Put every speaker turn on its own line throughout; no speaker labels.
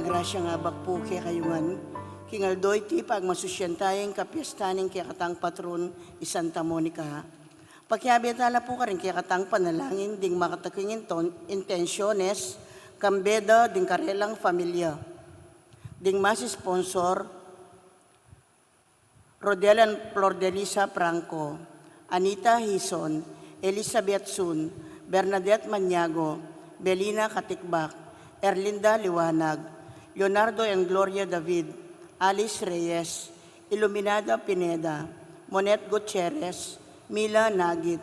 grasya nga bakpo kaya kayungan, kingaldoy ti pagmasusyantayang kapiyastaning kaya katang patron Santa Monica. Pagkiabitala po ka rin kaya katang panalangin ding makataking intensyones, kambeda ding karelang familia. Ding masi-sponsor, Rodelan Flordelisa Franco, Anita Hison, Elizabeth Sun, Bernadette Maniago, Belina Katikbak, Erlinda Liwanag, Leonardo and Gloria David, Alice Reyes, Iluminada Pineda, Monet Gutierrez, Mila Nagit,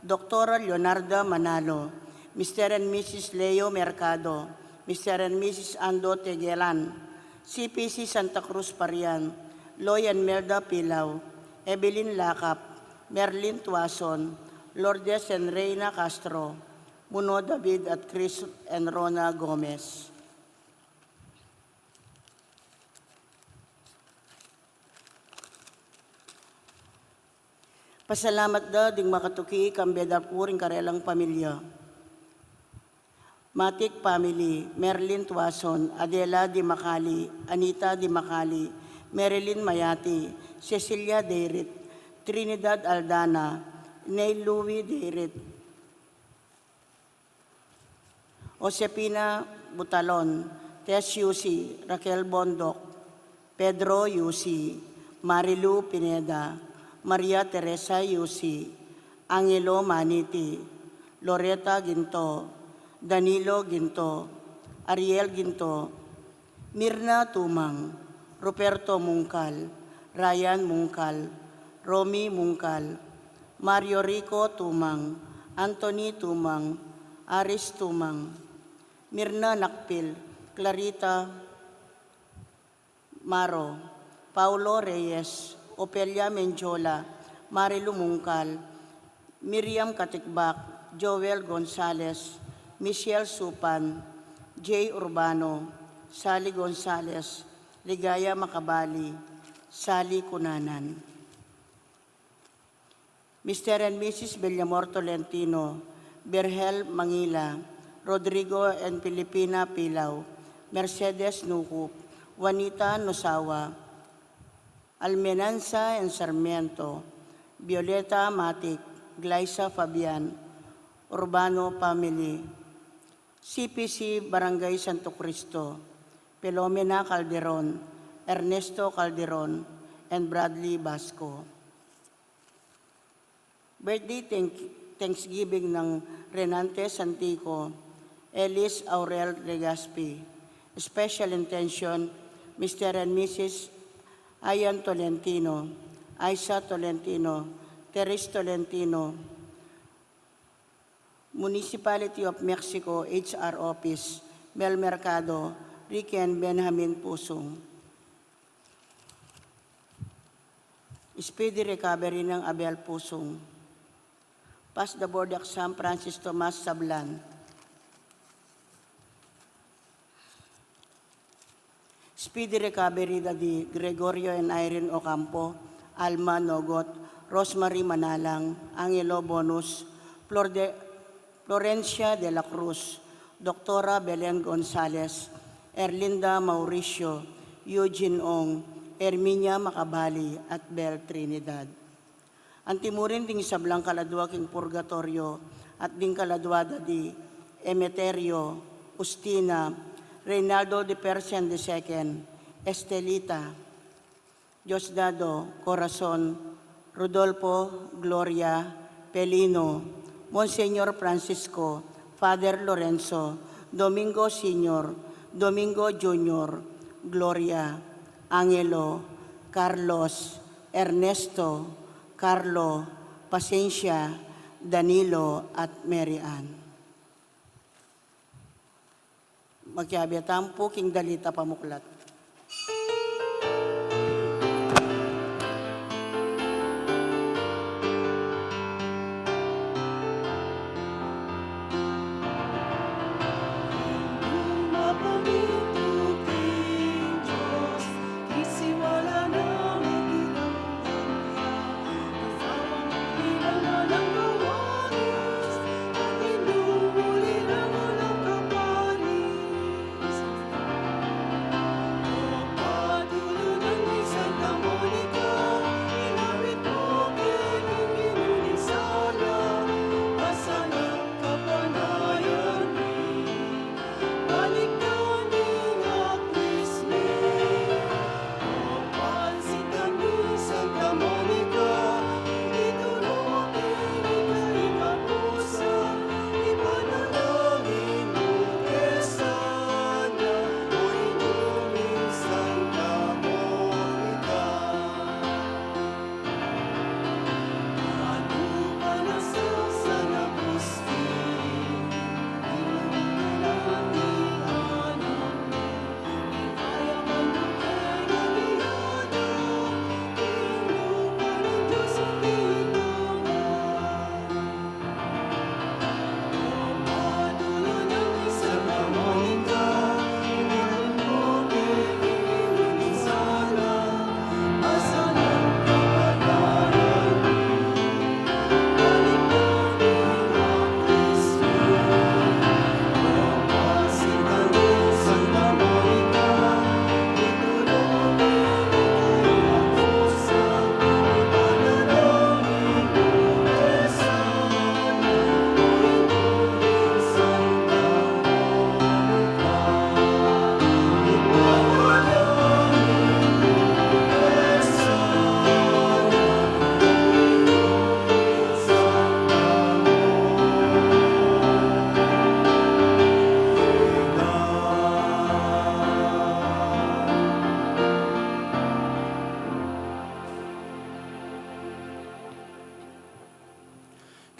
Dr. Leonardo Manalo, Mr. and Mrs. Leo Mercado, Mr. and Mrs. Ando Tegelan, CPC Santa Cruz Parian, Loy and Melda Pilaw, Evelyn Lakap, Merlin Tuason, Lourdes and Reyna Castro, Muno David at Chris and Rona Gomez. Pasalamat da ding makatuki kambeda puring karelang pamilya. Matik family, Merlin Tuason, Adela Di Macali, Anita Di Macali, Marilyn Mayati, Cecilia Deirit, Trinidad Aldana, Neil Louie Deirit, Josepina Butalon, Tess Yusi, Raquel Bondok, Pedro Yusi, Marilu Pineda, Maria Teresa Yusi, Angelo Maniti, Loretta Ginto, Danilo Ginto, Ariel Ginto, Mirna Tumang, Roberto Mungkal, Ryan Mungkal, Romy Mungkal, Mario Rico Tumang, Anthony Tumang, Aris Tumang, Mirna Nakpil, Clarita Maro, Paulo Reyes, Opelia Menjola, Marilu Mungkal, Miriam Katikbak, Joel Gonzales, Michelle Supan, Jay Urbano, Sally Gonzales, Ligaya Makabali, Sally Kunanan. Mr. and Mrs. Bellamor Tolentino, Berhel Mangila, Rodrigo and Pilipina Pilaw, Mercedes Nukup, Juanita Nosawa, Almenanza and Sarmiento, Violeta Matic, Glyza Fabian, Urbano Family, CPC Barangay Santo Cristo, Pelomena Calderon, Ernesto Calderon, and Bradley Basco. Birthday Thanksgiving ng Renante Santico, Ellis Aurel Legaspi. Special intention, Mr. and Mrs. Ayan Tolentino, Aisa Tolentino, Teres Tolentino, Municipality of Mexico HR Office, Mel Mercado, Riken Benjamin Pusong. Speedy recovery ng Abel Pusong. Pass the board exam, Francis Tomas Sablan. Speedy recovery di Gregorio and Irene Ocampo, Alma Nogot, Rosemary Manalang, Angelo Bonus, Florencia de la Cruz, Doctora Belen Gonzales, Erlinda Mauricio, Eugene Ong, Erminia Macabali, at Bel Trinidad. Antimurin ding sablang kaladwa king purgatorio at ding kaladwada di Emeterio, Ustina, Reynaldo de Persian II, Estelita, Diosdado, Corazon, Rodolfo, Gloria, Pelino, Monseñor Francisco, Father Lorenzo, Domingo Sr., Domingo Jr., Gloria, Angelo, Carlos, Ernesto, Carlo, Pasensya, Danilo, at Mary Ann. Magkiabiatan po king Dalita Pamuklat.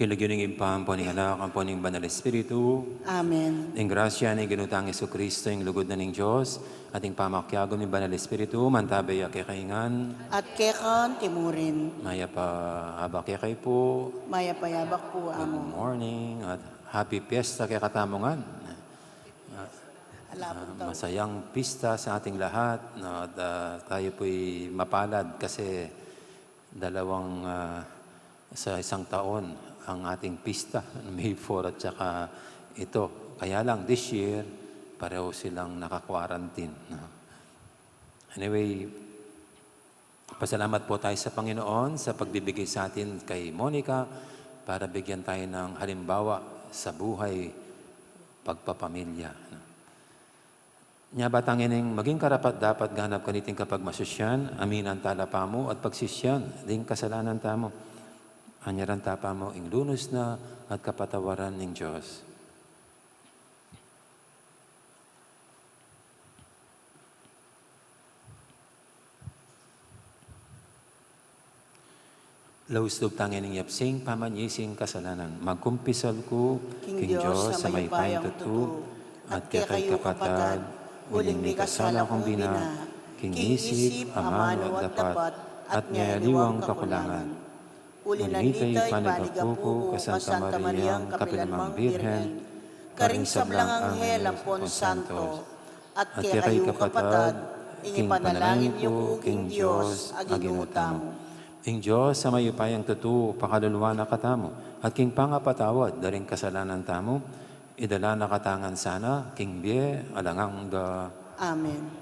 Kilagyan ng impampo ni anak, ang po ng Banal Espiritu,
Amen.
ang grasya ni Ginutang Kristo, ang lugod na ng Diyos, ating pamakyago ni Banal Espiritu, mantabay kakaingan,
At kekan timurin,
maya pa habak kay po,
mayapayabak po
good
amo.
morning, at happy fiesta kay katamungan.
Alapot daw.
Masayang pista sa ating lahat, no, at tayo po'y mapalad kasi dalawang sa isang taon ang ating pista, May 4 at saka ito. Kaya lang this year, pareho silang naka-quarantine. No? Anyway, pasalamat po tayo sa Panginoon sa pagbibigay sa atin kay Monica para bigyan tayo ng halimbawa sa buhay pagpapamilya. No? Nya batangin ng maging karapat dapat ganap kaniting kapag masusyan, aminan talapa mo at pagsisyan, ding kasalanan tamo. Anyaran tapa mo ing lunos na at kapatawaran ng Diyos. Laustog tangin ng yapsing pamanyising kasalanan. Magkumpisal ko, King Diyos, sa may payang tutu, at kay kapatad, uling may kasala kong bina, King isip, amano at dapat, at ngayaliwang kakulangan. Ulinitay panigapuko, kasanta Mariang, kapilamang Birhen, karing sablang anghel ang pon santo, at kay kapatad, ingipanalangin niyo ko, King Diyos, aginutamo. Ing Diyos, sa mayupayang tutu, pakaluluwa na katamo, at king pangapatawad, daring kasalanan tamo, idala na katangan sana, king bie, alangang da.
Amen.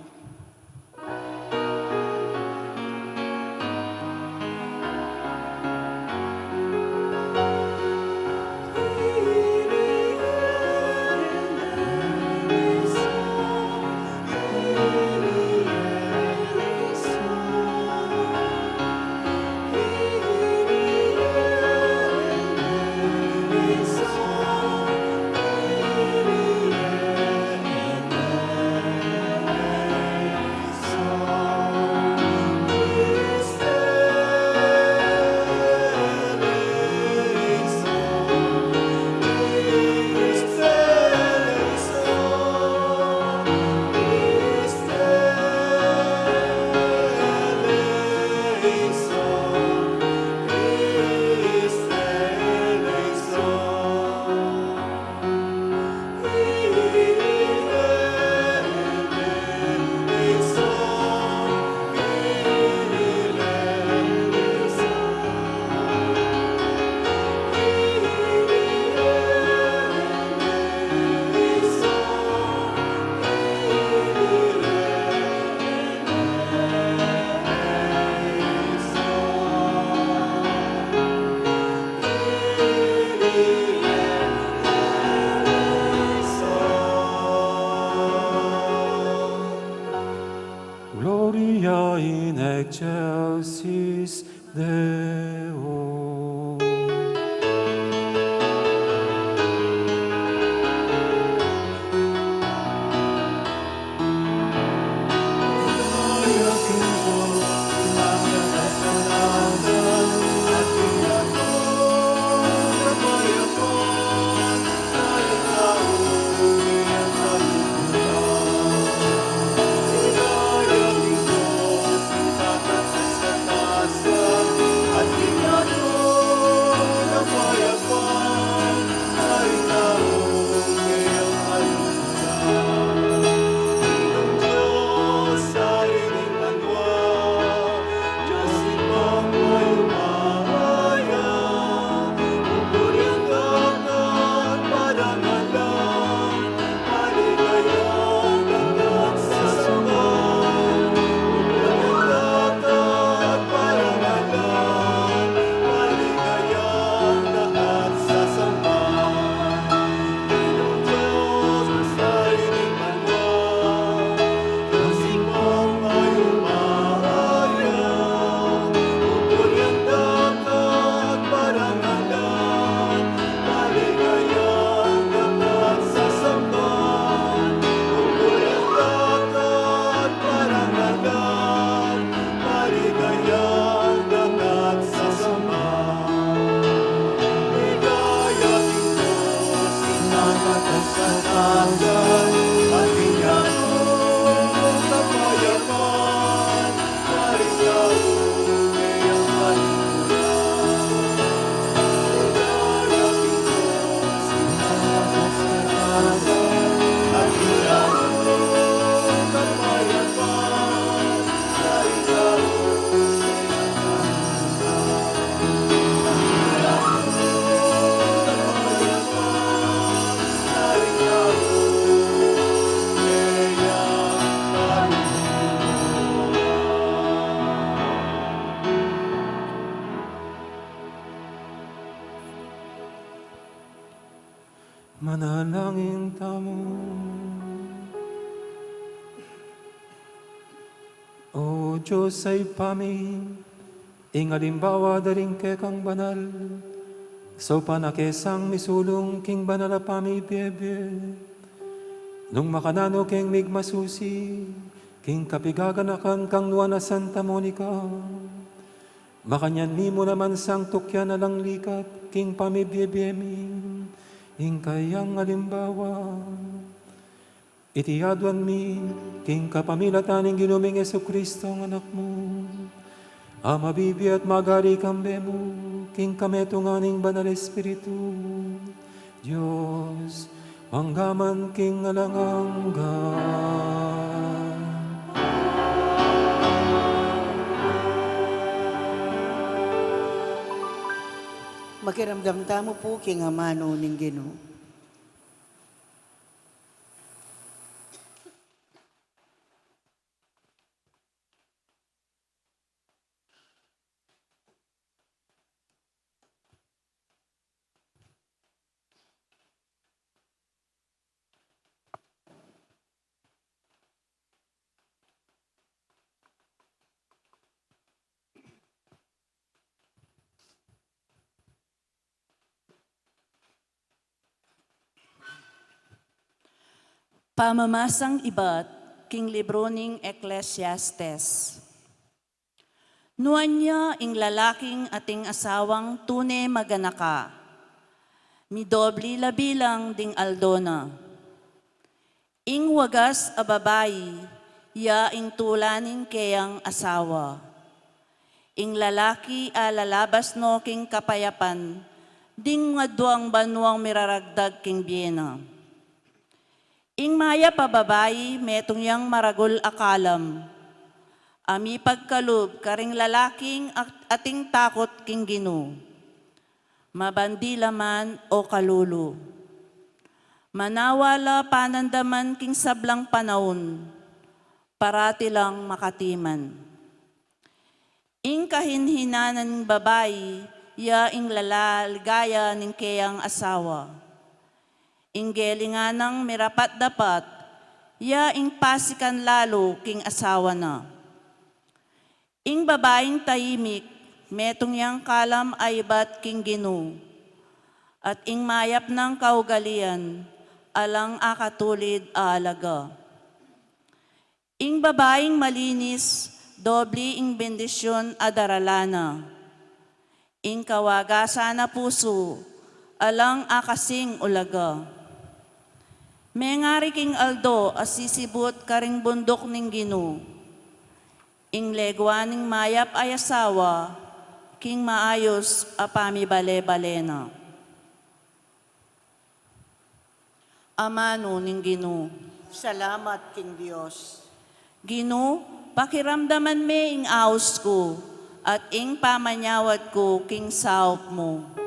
Gloria in excelsis Deo.
At
Manalangin tamo. O Diyos ay pami, ingalimbawa daring kekang banal, so panakesang misulong king banal a pami bebe, nung makanano keng migmasusi, king kapigaganakan kang nuan na Santa Monica, makanyan mo naman sang tukyan na lang likat, king pami bebemi, ing kayang alimbawa. Itiadwan mi, king kapamilataning ginuming Yesu Kristo ang anak mo. Ama bibi at magari kambe mo, king kametunganing banal Espiritu. Diyos, manggaman king alanganggan.
Makiramdam tamo po king amano ning Ginoo.
Pamamasang ibat, king libro ning Ecclesiastes. Nuan niya ing lalaking ating asawang tune maganaka, midobli labilang ding aldona. Ing wagas a babayi, ya ing tulaning kayang asawa. Ing lalaki a lalabas no king kapayapan, ding ngadwang banwang miraragdag king biyena. Ing maya pababayi, metong yang maragol akalam. Ami pagkalub, karing lalaking ating takot king Ginoo. Mabandila man o kalulu. Manawala panandaman king sablang panahon, parati lang makatiman. Ing kahinhinanan ng babayi, ya ing lalalgaya ning kayang asawa. Inggelingan ng mirapat dapat, ya ing pasikan lalo king asawa na. Ing babaeng tahimik, metong yang kalam ay bat king Ginoo. At ing mayap ng kaugalian, alang akatulid aalaga. Ing babaeng malinis, dobli ing bendisyon adaralana. Ing kawagasa na puso, alang akasing ulaga. Mengari king Aldo asisibot karing bundok ning Ginoo. Ing legwaning mayap ay asawa, king maayos apami bale-balena. Amano ning Ginoo.
Salamat king Dios.
Ginoo, pakiramdaman me ing aos ko, at ing pamanyawad ko king saop mo.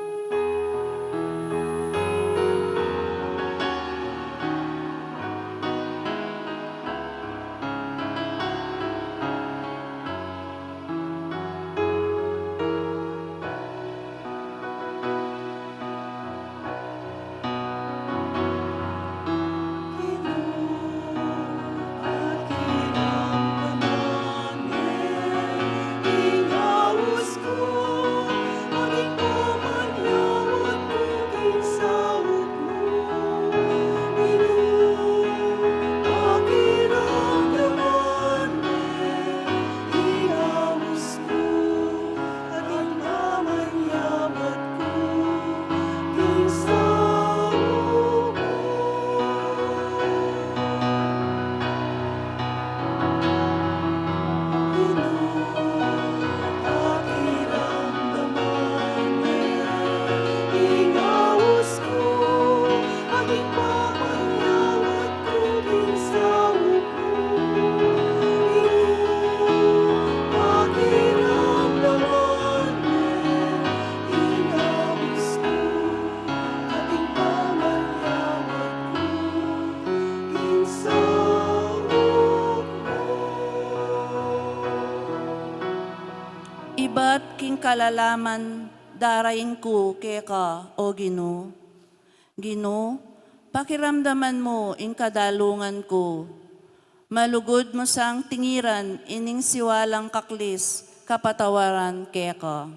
Iba't king kalalaman daraing ko keka o Ginoo. Ginoo, Pakiramdaman mo ing kadalungan ko. Malugod mo sang tingiran ining siwalang kaklis, kapatawaran keka.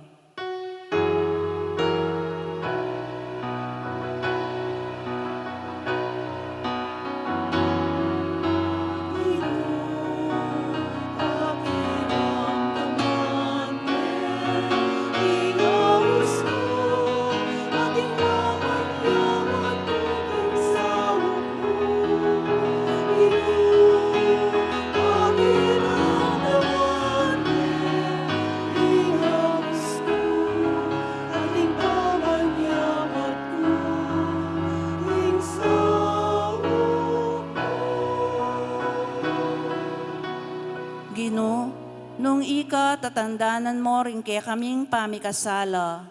Ginoo, nung ika tatandanan mo rin kaya kaming pamikasala,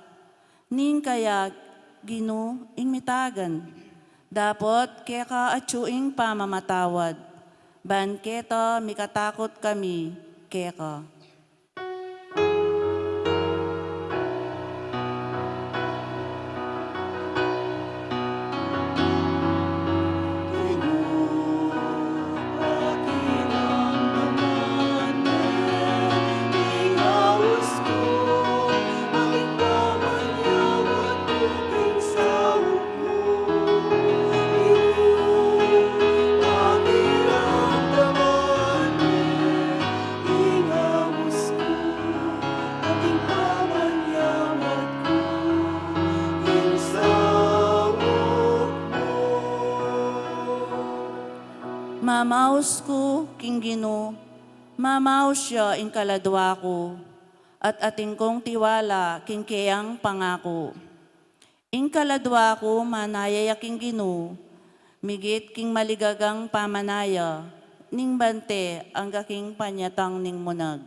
ning kaya Ginoo ing mitagan. Dapot kaya ka atsuing pamamatawad, ban keta mikatakot kami kaya ka. Mamaos ko, king Ginoo, mamaos siya ing kaladwa ko, at ating kong tiwala, king kayang pangako. Ing kaladwa ko, manayaya king Ginoo, migit king maligagang pamanaya, ning bante ang gaking panyatang ning munag.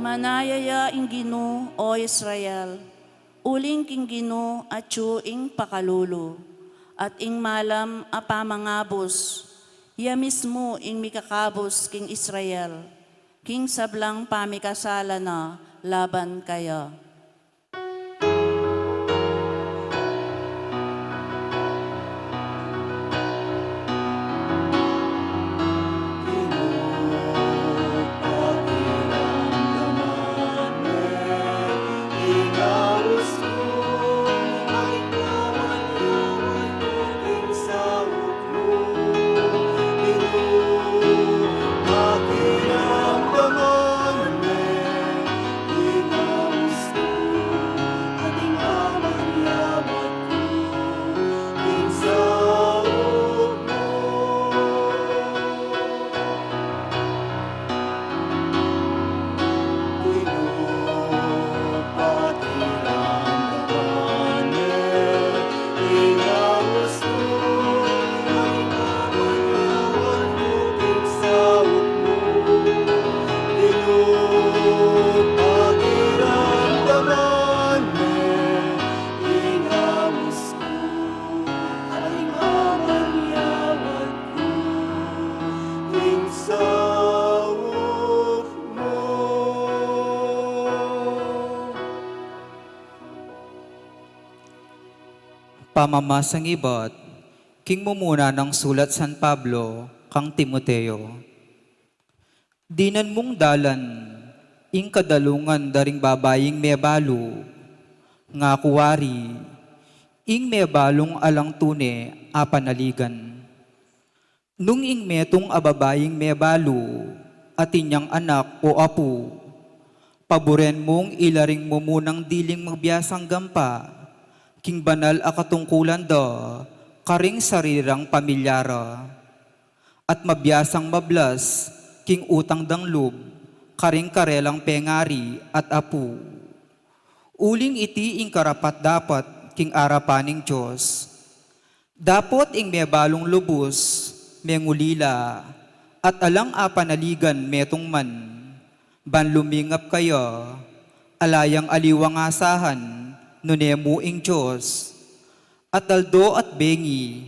Manayaya ing Ginoo o Israel, uling king Ginoo at ing pakalulo, at ing malam apamangabos, ya mismo ing mikakabos king Israel, king sablang pamikasala na laban kaya.
Pamamasang ibat, king mumuna ng sulat San Pablo, kang Timoteo. Dinan mong dalan, ing kadalungan daring babaying mebalo, nga kuwari, ing mebalong alang tune apanaligan. Nung ing metong ababaying mebalo, at inyang anak o apo, paboren mong ilaring mo munang diling magbiasang gampa, king banal akatungkulan da, karing sarirang pamilyara. At mabiyasang mablas, king utang danglub, karing karelang pengari at apu. Uling iti ing karapat dapat king arapaning Diyos. Dapot ing may balong lubos, may ngulila, at alang apanaligan metong man, ban lumingap kayo, alayang aliwang asahan, nunemu ing Diyos, at aldo at bengi,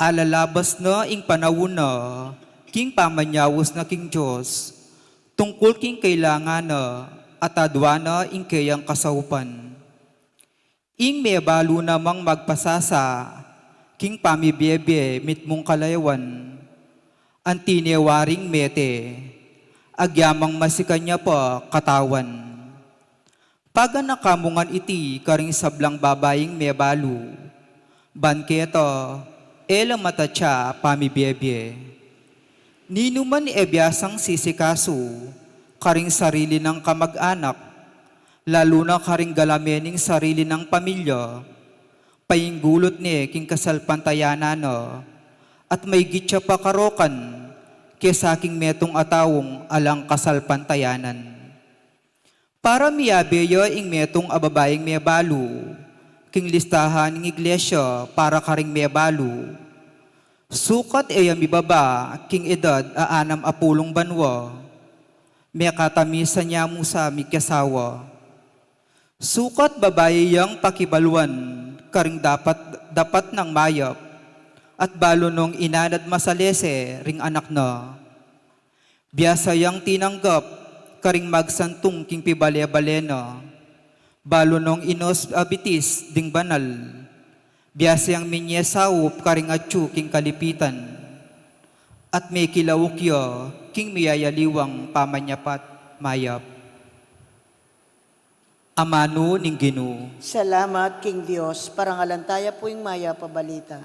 alalabas na ing panawon na, king pamanyawos na king Diyos, tungkol king kailangan na, at adwa na ing kayang kasaupan. Ing may balo namang magpasasa, king pamibiyebe mitmong kalayawan, antinewaring mete, agyamang masikanya pa katawan. Paga nakamungan iti karing sablang babaying may balo, banketo, elang matatya pamibiyebe. Ninuman ebyasang sisikaso, karing sarili ng kamag-anak, lalo na karing galamening sarili ng pamilya, painggulot ni king kasalpantayanan at may gitya pa karokan kesa king metong atawong alang kasalpantayanan. Para miyabeyo ing metong ababaying may balo, king listahan ng iglesia para karing may balo. Sukat mibaba king edad aanam apulong banwa, may katamisan niya mo sa mikyasawa. Sukat babae yang pakibalwan, karing dapat ng mayap, at balo nung inanad masalese ring anak na. Biyasa yang tinanggap, karing magsantong king pibale-balena, balo nung inos abitis ding banal, biyasa yang minyesawop karing atsu king kalipitan, at may kilawukyo king miyayaliwang pamanyapat mayap. Amano ning Ginoo.
Salamat, King Diyos, parangalantaya po yung maya pabalita.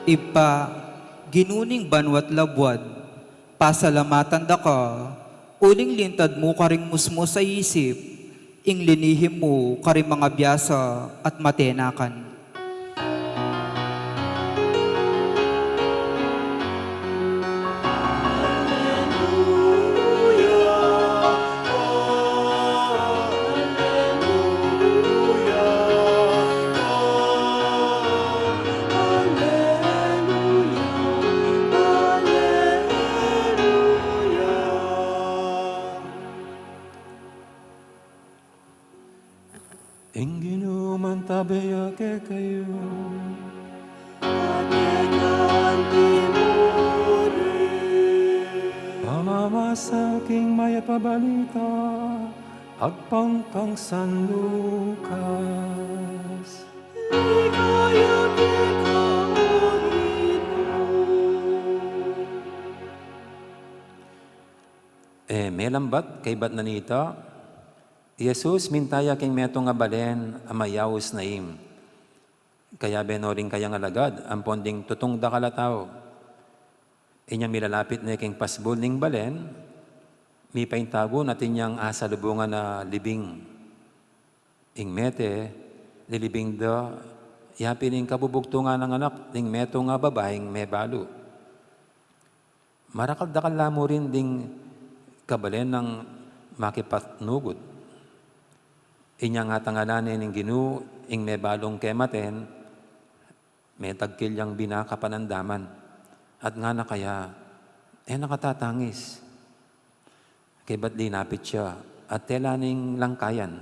Ipa, ginuning banwat labwad, pasalamatan da ka, uling lintad mo karing musmo sa isip, ing linihim mo karing mga biyasa at matenakan.
Ing ginuman tabaya ke kayo. Pamamasaking maya pabalita, agpangkang San Lucas. May lambat kay bat nanita, Jesus mintaya king meto nga balen amayawos na im. Kaya benoring kayang alagad, ang ponding tutong da kalataw. Inyang milalapit na king pasbol ning balen, mi paintago natin niyang asalubungan na libing. Ing mete, lilibing da, yapin ing kabubugtungan ng anak, ning meto nga babaeng may balo. Marakal-dakal mo rin ding kabalen ng makipatnugod. Inya nga tangalanin ng Ginoo, ing may balong kematen, may tagkilyang binakapanandaman. At nga na kaya, nakatatangis. Kay ba't linapit siya? At telaning langkayan.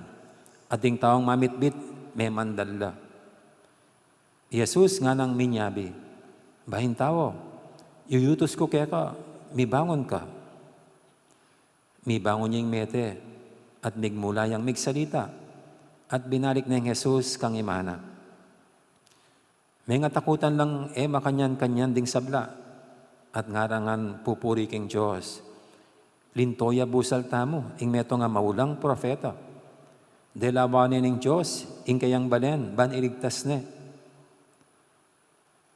At ding taong mamitbit, may mandala. Jesus nga nang minyabi, bahin tao, yuyutos ko kaya ka, mibangon ka. Mibangon niyang mete, at migmulayang migsalita, at binalik na yung Jesus kang imana. May nga takutan lang makanyan-kanyan ding sabla, at ngarangan pupuri king Diyos. Lintoya busal tamo, ing meto nga maulang profeta. Delawanin ng Diyos, ing kayang balen, ban iligtas ne.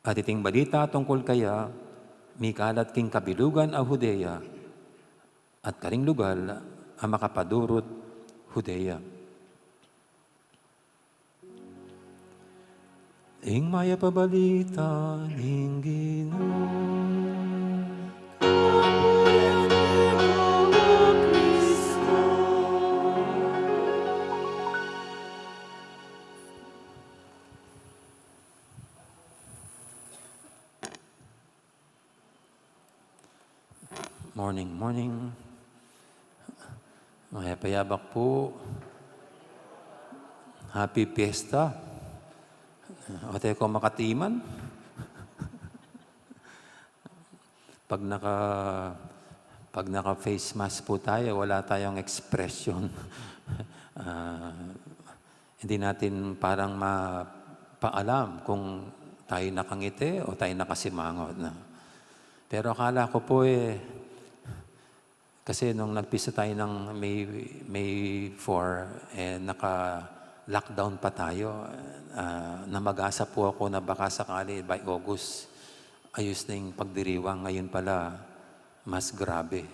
At iting balita tungkol kaya, mikalat king kabilugan a Judea, at karing lugal ang makapadurot Judea. Ing maya pabalita ning Ginoo. Morning, morning. Mga payabak po. Happy Fiesta. O tayo ko makatiman. Pag naka face mask po tayo, wala tayong expression. Hindi natin parang mapaalam kung tayo nakangiti o tayo nakasimangot na. Pero akala ko po kasi nung nagpisa tayo ng May 4, naka-lockdown pa tayo. Namag-asa po ako na baka sakali by August, ayos na yung pagdiriwang. Ngayon pala, mas grabe.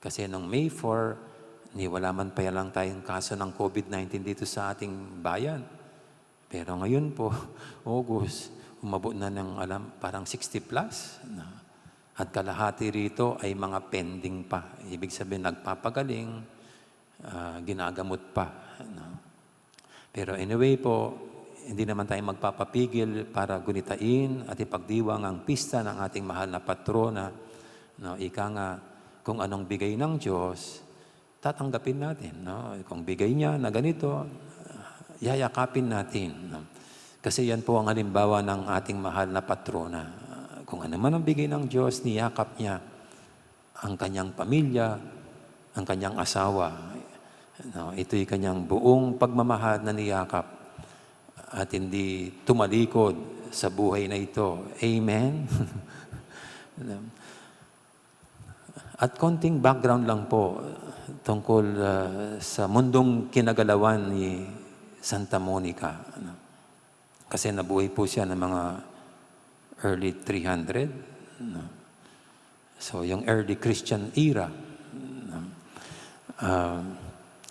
Kasi nung May 4, wala man pa lang tayong kaso ng COVID-19 dito sa ating bayan. Pero ngayon po, August, umabot na ng parang 60 plus na. At kalahati rito ay mga pending pa. Ibig sabihin, nagpapagaling, ginagamot pa. No? Pero anyway po, hindi naman tayo magpapapigil para gunitain at ipagdiwang ang pista ng ating mahal na patrona. No? Ika nga, kung anong bigay ng Diyos, tatanggapin natin. No? Kung bigay niya na ganito, yayakapin natin. No? Kasi yan po ang halimbawa ng ating mahal na patrona. Kung ano man ang bigay ng Diyos, niyakap niya ang kanyang pamilya, ang kanyang asawa. No, ito'y kanyang buong pagmamahal na niyakap at hindi tumalikod sa buhay na ito. Amen? At konting background lang po tungkol sa mundong kinagalawan ni Santa Monica. Kasi nabuhay po siya ng mga early 300. No? So, yung early Christian era. No?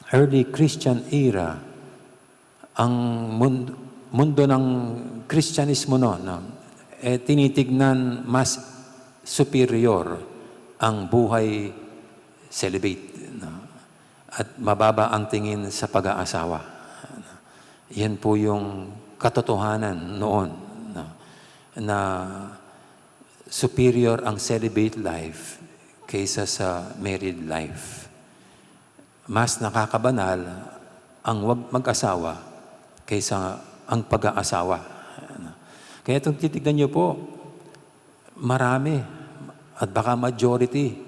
Early Christian era, ang mundo ng Kristyanismo tinitignan mas superior ang buhay celibate. No? At mababa ang tingin sa pag-aasawa. Yan po yung katotohanan noon. No? Na superior ang celibate life kaysa sa married life. Mas nakakabanal ang wag mag-asawa kaysa ang pag-aasawa. Kaya itong titignan niyo po, marami at baka majority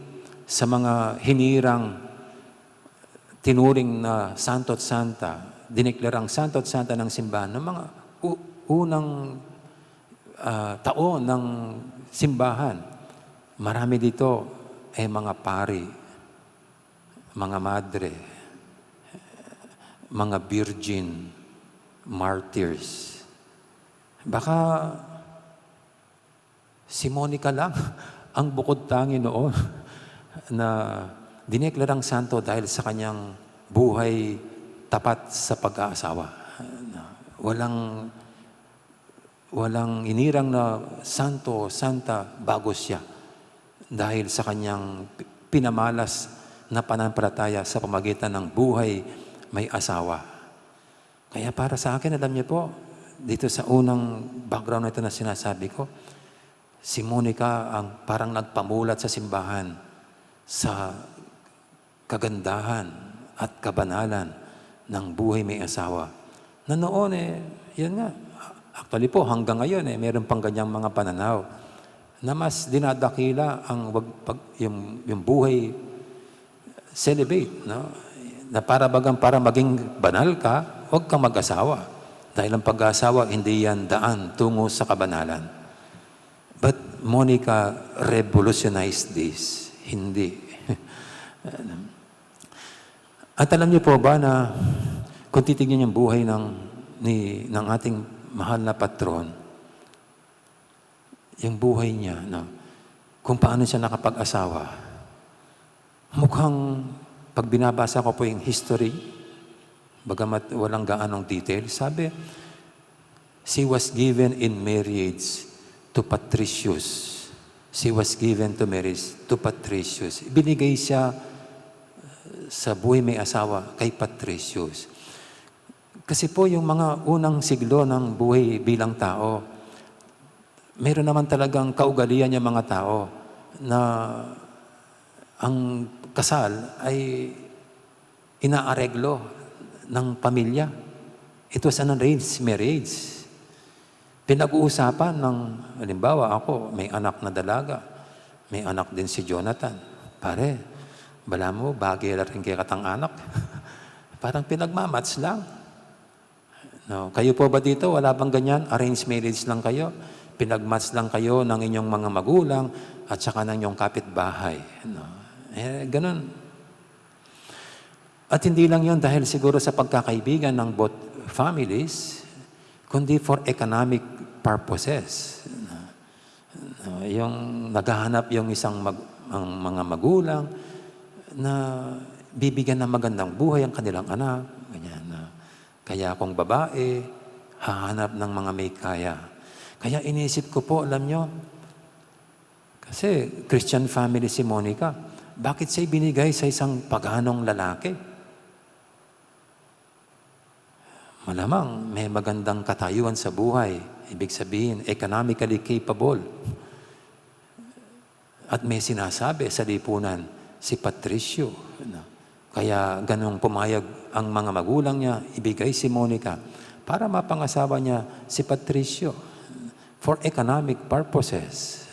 sa mga hinirang tinuring na santo at santa, dineklarang santo at santa ng simbahan, ng mga unang taon ng simbahan. Marami dito ay mga pari, mga madre, mga virgin, martyrs. Baka si Monica lang ang bukod tangi noon na dineklarang santo dahil sa kanyang buhay tapat sa pag-aasawa. Walang inirang na santo, santa bago siya dahil sa kanyang pinamalas na pananampalataya sa pamagitan ng buhay may asawa. Kaya para sa akin, alam niyo po, dito sa unang background na ito na sinasabi ko, si Monica ang parang nagpamulat sa simbahan sa kagandahan at kabanalan ng buhay may asawa. Na noon yan nga, actually po, hanggang ngayon, meron pang ganyang mga pananaw na mas dinadakila ang yung buhay celibate, no? na para maging banal ka, huwag kang mag-asawa. Dahil ang pag-asawa, hindi yan daan tungo sa kabanalan. But Monica revolutionized this. Hindi. At alam niyo po ba na kung titignan yung buhay ng ating mahal na patron, yung buhay niya, no, kung paano siya nakapag-asawa, mukhang pag binabasa ko po yung history, bagamat walang gaanong detail, sabi, she was given in marriage to Patricius. She was given to marriage to Patricius. Binigay siya sa buhay may asawa kay Patricius. Kasi po yung mga unang siglo ng buhay bilang tao, meron naman talagang kaugalian yung mga tao na ang kasal ay inaareglo ng pamilya. It was an arranged marriage. Pinag-uusapan ng, halimbawa ako, may anak na dalaga, may anak din si Jonathan. Pare, bala mo, bagay rin kaya katang anak. Parang pinagmamats lang. No, kayo po ba dito? Wala bang ganyan? Arranged marriage lang kayo? Pinagmats lang kayo ng inyong mga magulang at saka ng inyong kapitbahay. No? Ganun. At hindi lang yun dahil siguro sa pagkakaibigan ng both families, kundi for economic purposes. Yung naghahanap yung ang mga magulang na bibigyan ng magandang buhay ang kanilang anak. Ganyan. Kaya kung babae, hahanap ng mga may kaya. Kaya inisip ko po, alam nyo, kasi Christian family si Monica, bakit siya binigay sa isang paganong lalaki? Malamang may magandang katayuan sa buhay. Ibig sabihin, economically capable. At may sinasabi sa lipunan, si Patricio. Kaya ganong pumayag ang mga magulang niya, ibigay si Monica para mapangasawa niya si Patricio for economic purposes.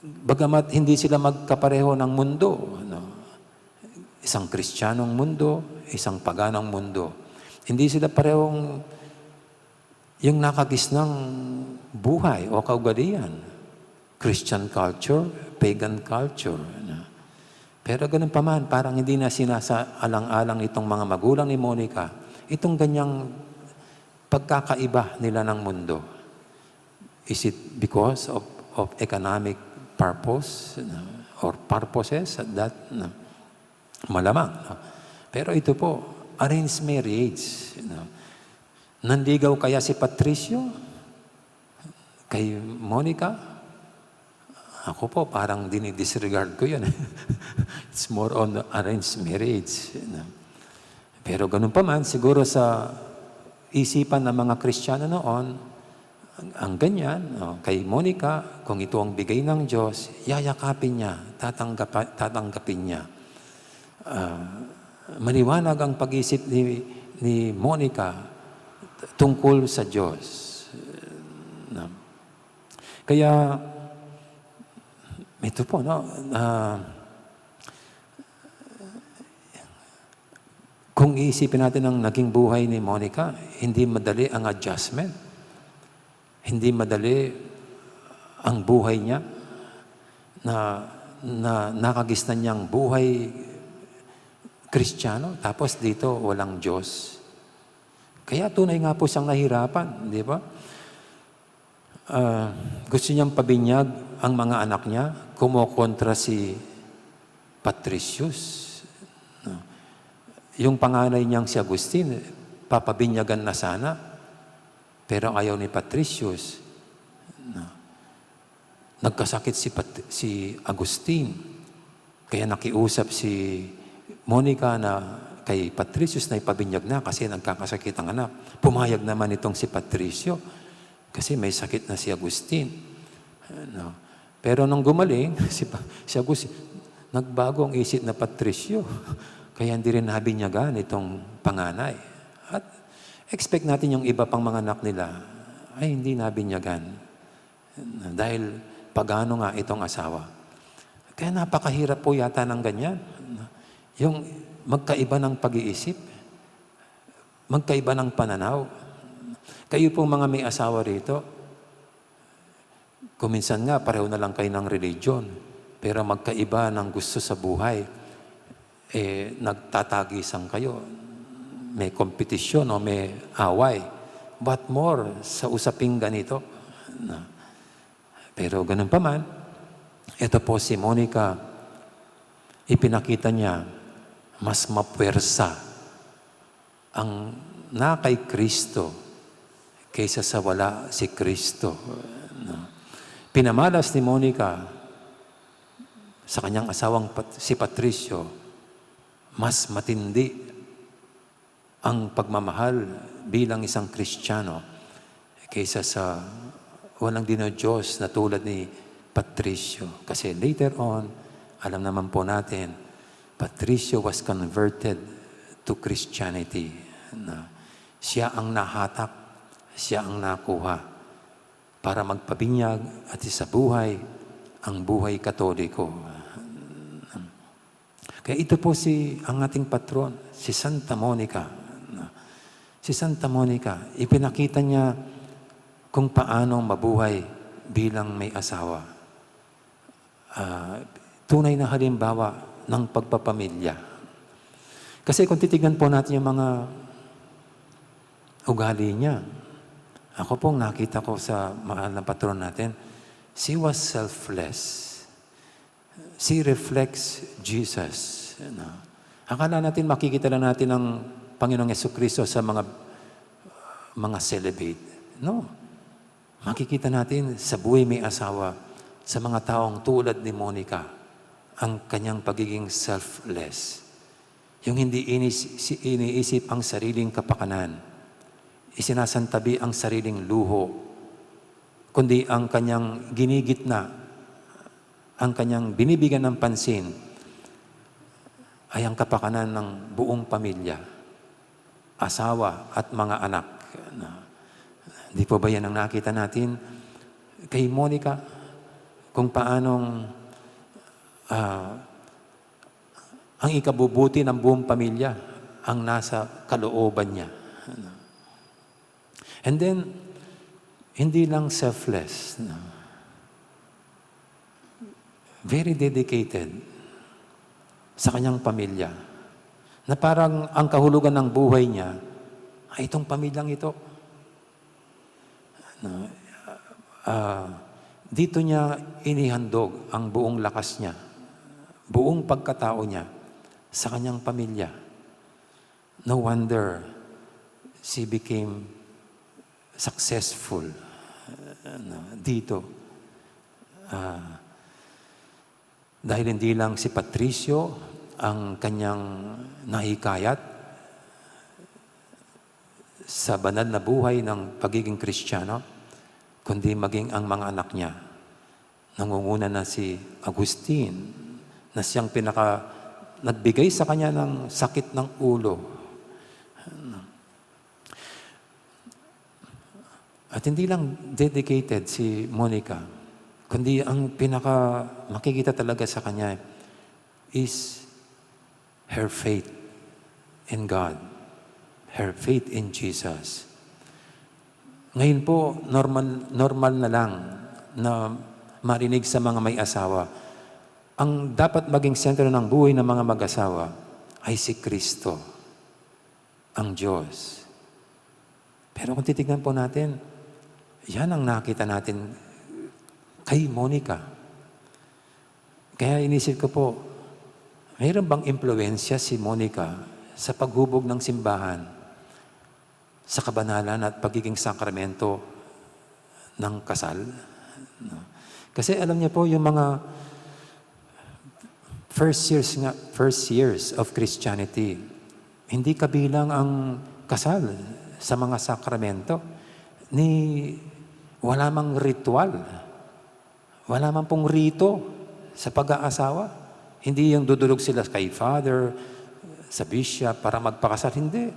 Bagamat hindi sila magkapareho ng mundo, isang Kristiyanong mundo, isang paganong mundo. Hindi sila parehong yung nakagisnang buhay o kaugalian. Christian culture, pagan culture. Pero ganun pa man, parang hindi na sinasaalang-alang itong mga magulang ni Monica, itong ganyang pagkakaiba nila ng mundo. Is it because of economic purpose or purposes that malamang. Pero ito po, arranged marriage. Nanligaw kaya si Patricio kay Monica? Ako po, parang dinidisregard ko yun. It's more on arranged marriage. Pero ganun pa man, siguro sa isipan ng mga Kristiyano noon, ang ganyan, kay Monica, kung ito ang bigay ng Diyos, yayakapin niya, tatanggapin niya. Maliwanag ang pag-isip ni Monica tungkol sa Diyos. Kaya, ito po, kung iisipin natin ang naging buhay ni Monica, hindi madali ang adjustment. Hindi madali ang buhay niya na nakagisnan niyang buhay Kristiyano, tapos dito walang Diyos. Kaya tunay nga po siyang nahirapan, di ba? Gusto niyang pabinyag ang mga anak niya, kumokontra si Patricius. Yung panganay niyang si Agustin, papabinyagan na sana, pero ayaw ni Patricius. Nagkasakit si Agustin, kaya nakiusap si Monica na kay Patricius na ipabinyag na kasi nagkakasakit ang anak. Pumayag naman itong si Patricio kasi may sakit na si Agustin. Pero nung gumaling, si Agustin, nagbago ang isip na Patricio. Kaya hindi rin nabinyagan itong panganay. At expect natin yung iba pang mga anak nila ay hindi nabinyagan. Dahil pagano nga itong asawa. Kaya napakahirap po yata ng ganyan. Yung magkaiba ng pag-iisip, magkaiba ng pananaw. Kayo pong mga may asawa rito, kuminsan nga pareho na lang kayo ng religion, pero magkaiba ng gusto sa buhay, nagtatagisan kayo, may kompetisyon o may away. What more sa usaping ganito? Pero ganun pa man, ito po si Monica, ipinakita niya, mas mapwersa ang na kay Kristo kaysa sa wala si Kristo. Pinamalas ni Monica sa kanyang asawang si Patricio, mas matindi ang pagmamahal bilang isang Kristiyano kaysa sa walang Diyos na tulad ni Patricio. Kasi later on, alam naman po natin, Patricio was converted to Christianity. Siya ang nahatak, siya ang nakuha para magpabinyag at sa buhay, ang buhay Katoliko. Kaya ito po ang ating patron, si Santa Monica. Si Santa Monica, ipinakita niya kung paano mabuhay bilang may asawa. Tunay na halimbawa ng pagpapamilya. Kasi kung titignan po natin yung mga ugali niya, ako pong nakita ko sa mahal na patron natin, she was selfless. She reflects Jesus. Akala natin makikita lang natin ang Panginoong Jesucristo sa mga celibate. No. Makikita natin sa buhay may asawa, sa mga taong tulad ni Monica, ang kanyang pagiging selfless. Yung hindi iniisip ang sariling kapakanan, isinasantabi ang sariling luho, kundi ang kanyang ginigitna, ang kanyang binibigyan ng pansin, ay ang kapakanan ng buong pamilya, asawa at mga anak. Di po ba yan ang nakita natin kay Monica? Kung paanong ang ikabubuti ng buong pamilya ang nasa kalooban niya. And then, hindi lang selfless. Very dedicated sa kanyang pamilya. Na parang ang kahulugan ng buhay niya ay itong pamilyang ito. Dito niya inihandog ang buong lakas niya, buong pagkatao niya sa kanyang pamilya. No wonder she became successful dito. Dahil hindi lang si Patricio ang kanyang nahikayat sa banal na buhay ng pagiging Kristiyano, kundi maging ang mga anak niya. Nangunguna na si Agustin, na siyang nagbigay sa kanya ng sakit ng ulo. At hindi lang dedicated si Monica, kundi ang makikita talaga sa kanya is her faith in God, her faith in Jesus. Ngayon po, normal na lang na marinig sa mga may asawa. Ang dapat maging sentro ng buhay ng mga mag-asawa ay si Kristo, ang Diyos. Pero kung titignan po natin, yan ang nakita natin kay Monica. Kaya inisip ko po, mayroon bang impluensya si Monica sa paghubog ng simbahan, sa kabanalan at pagiging sakramento ng kasal? Kasi alam niya po, yung mga first years of Christianity, hindi kabilang ang kasal sa mga sakramento, wala mang ritual, wala mang pong rito sa pag-aasawa. Hindi yung dudulog sila kay Father, sa Bishop para magpakasal. Hindi.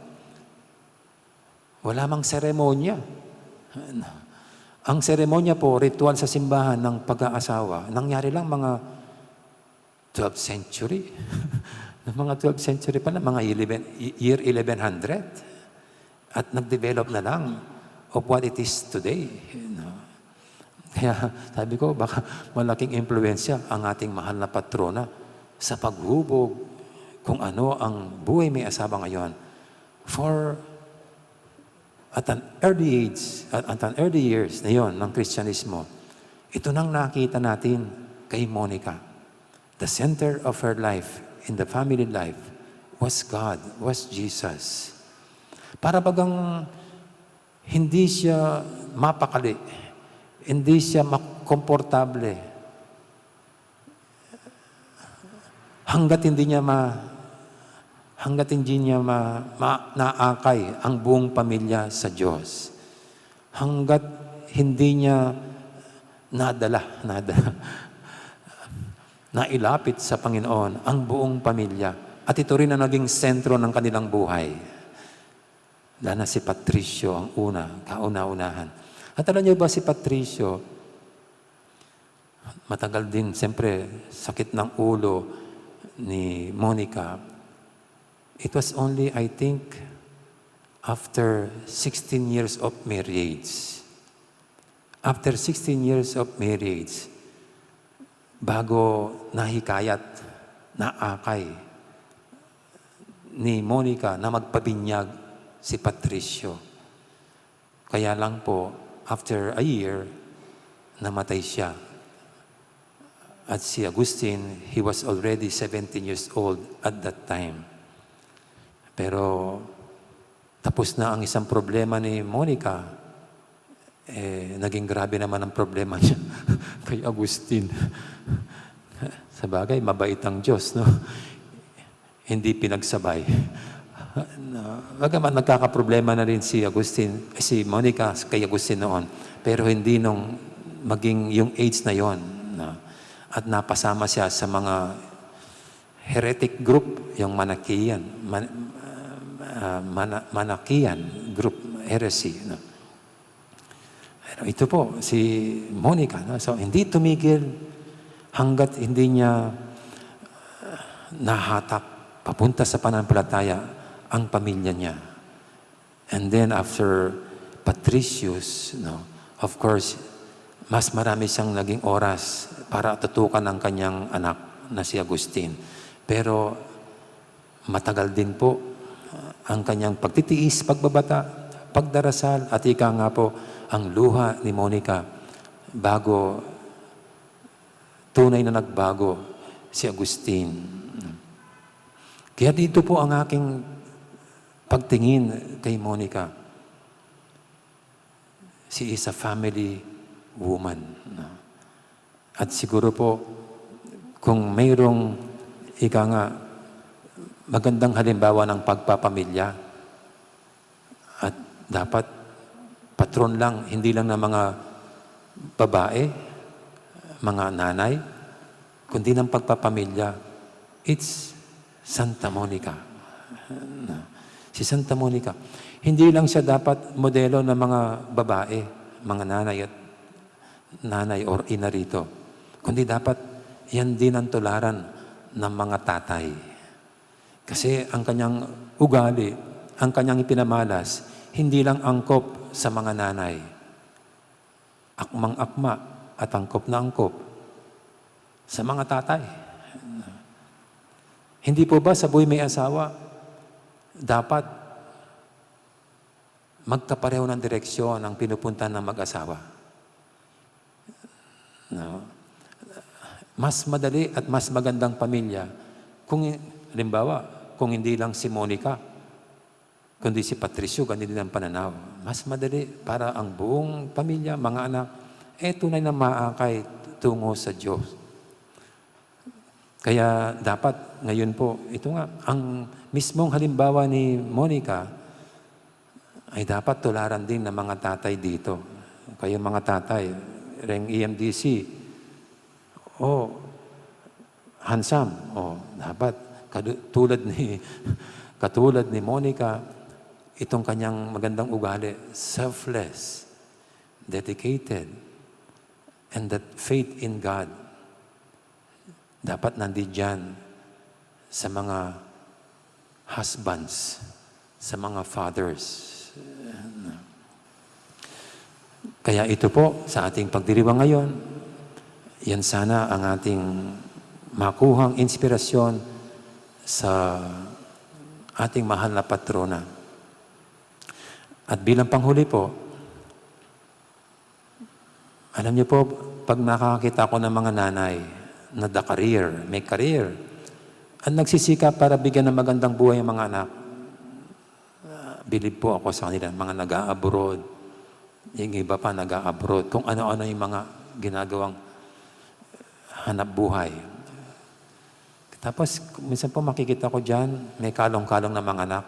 Wala mang seremonya. Ang seremonya po, ritual sa simbahan ng pag-aasawa, nangyari lang mga 12th century. Noong mga 12th century pa na, mga year 1100. At nag-develop na lang of what it is today. Kaya sabi ko, baka malaking impluensya ang ating mahal na patrona sa paghubog kung ano ang buhay may asawa ngayon. For at an early age, at an early years na yon ng Kristyanismo, ito nang nakita natin kay Monica. The center of her life, in the family life, was God, was Jesus. Para bagang hindi siya mapakali, hindi siya komportable, hanggat hindi niya naakay ang buong pamilya sa Diyos. Hanggat hindi niya nailapit sa Panginoon ang buong pamilya. At ito rin ang naging sentro ng kanilang buhay. Lalo na si Patricio ang kauna-unahan. At alam niyo ba si Patricio, matagal din, siyempre, sakit ng ulo ni Monica. It was only, I think, after 16 years of marriage. After 16 years of marriage, bago nahikayat, naakay ni Monica na magpabinyag si Patricio. Kaya lang po, after a year, namatay siya. At si Agustin, he was already 17 years old at that time. Pero tapos na ang isang problema ni Monica, naging grabe naman ang problema niya kay Agustin. Sa bagay, mabait ang Diyos, no? Hindi pinagsabay. Bagaman nagkakaproblema na rin si Monica kay Agustin noon, pero hindi nung maging yung age na yon, no? At napasama siya sa mga heretic group, yung Manichaean group, heresy. No? Pero ito po, si Monica, no? So hindi tumigil hanggat hindi niya nahatak papunta sa pananampalataya ang pamilya niya. And then after Patricius, no, of course, mas marami siyang naging oras para tutukan ang kanyang anak na si Agustin. Pero matagal din po ang kanyang pagtitiis, pagbabata, pagdarasal, at ika nga po ang luha ni Monica bago tunay na nagbago si Agustin. Kaya dito po ang aking pagtingin kay Monica. She is a family woman. At siguro po, kung mayroong magandang halimbawa ng pagpapamilya, at dapat patron lang, hindi lang ng mga babae, mga nanay, kundi ng pagpapamilya, it's Santa Monica. Si Santa Monica. Hindi lang siya dapat modelo ng mga babae, mga nanay or ina rito, kundi dapat yan din ang tularan ng mga tatay. Kasi ang kanyang ugali, ang kanyang ipinamalas, hindi lang angkop sa mga nanay. Akmang-akma at angkop na angkop sa mga tatay. Hindi po ba sa buhay may asawa, dapat magkapareho ng direksyon ang pinupunta ng mag-asawa? No? Mas madali at mas magandang pamilya kung, halimbawa, kung hindi lang si Monica, kundi si Patricio, ganito din ang pananaw. Mas madali para ang buong pamilya, mga anak, tunay na maakay tungo sa Diyos. Kaya dapat ngayon po, ito nga, ang mismong halimbawa ni Monica ay dapat tularan din ng mga tatay dito. Kayo mga tatay, Reng EMDC, handsome, dapat katulad ni Monica, itong kanyang magandang ugali, selfless, dedicated, and that faith in God, dapat nandiyan sa mga husbands, sa mga fathers. Kaya ito po, sa ating pagdiriwang ngayon, yan sana ang ating makuhang inspirasyon sa ating mahal na patrona. At bilang panghuli po, alam niyo po, pag nakakita ko ng mga nanay na may career, at nagsisikap para bigyan ng magandang buhay ang mga anak, bilib po ako sa kanila, mga nag-a-abroad, yung iba pa nag-a-abroad, kung ano-ano yung mga ginagawang hanap buhay. Tapos, minsan po makikita ko dyan, may kalong-kalong na mga anak,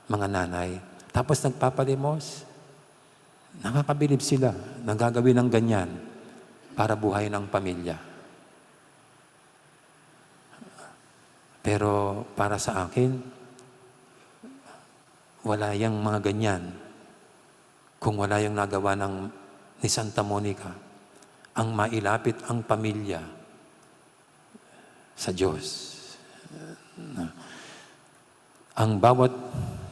mga nanay. Tapos nagpapalimos. Nakakabilib sila. Nagagawin ng ganyan para buhay ng pamilya. Pero para sa akin, wala yung mga ganyan. Kung wala yung nagawa ni Santa Monica, ang mailapit ang pamilya sa Diyos. Ang bawat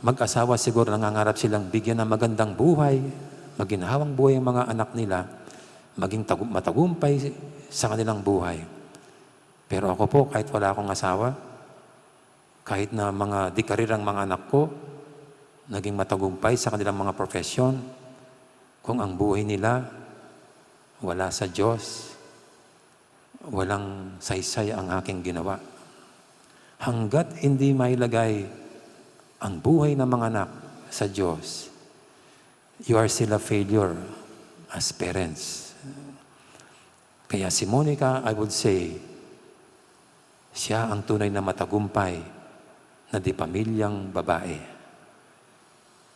mag-asawa siguro nangangarap silang bigyan ng magandang buhay, maginhawang buhay ang mga anak nila, maging matagumpay sa kanilang buhay. Pero ako po, kahit wala akong asawa, kahit na mga di-karirang mga anak ko, naging matagumpay sa kanilang mga profesyon, kung ang buhay nila wala sa Diyos, walang saysay ang aking ginawa. Hanggat hindi mailagay ang buhay ng mga anak sa Diyos, you are still a failure as parents. Kaya si Monica, I would say, siya ang tunay na matagumpay na di pamilyang babae.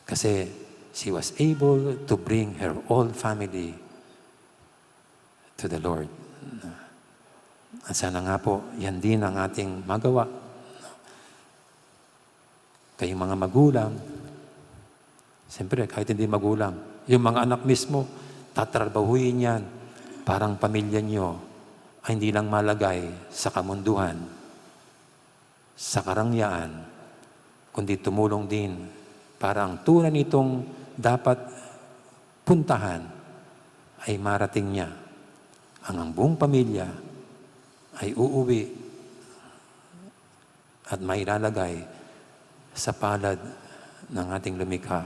Kasi she was able to bring her whole family to the Lord. At sana nga po, yan din ang ating magawa. Kayong mga magulang, siyempre kahit hindi magulang, yung mga anak mismo, tatrabahuin yan, parang pamilya nyo ay hindi lang malagay sa kamunduhan, sa karangyaan, kundi tumulong din para ang tunay nitong dapat puntahan ay marating niya. Ang buong pamilya ay uuwi at mailalagay sa palad ng ating lumikha,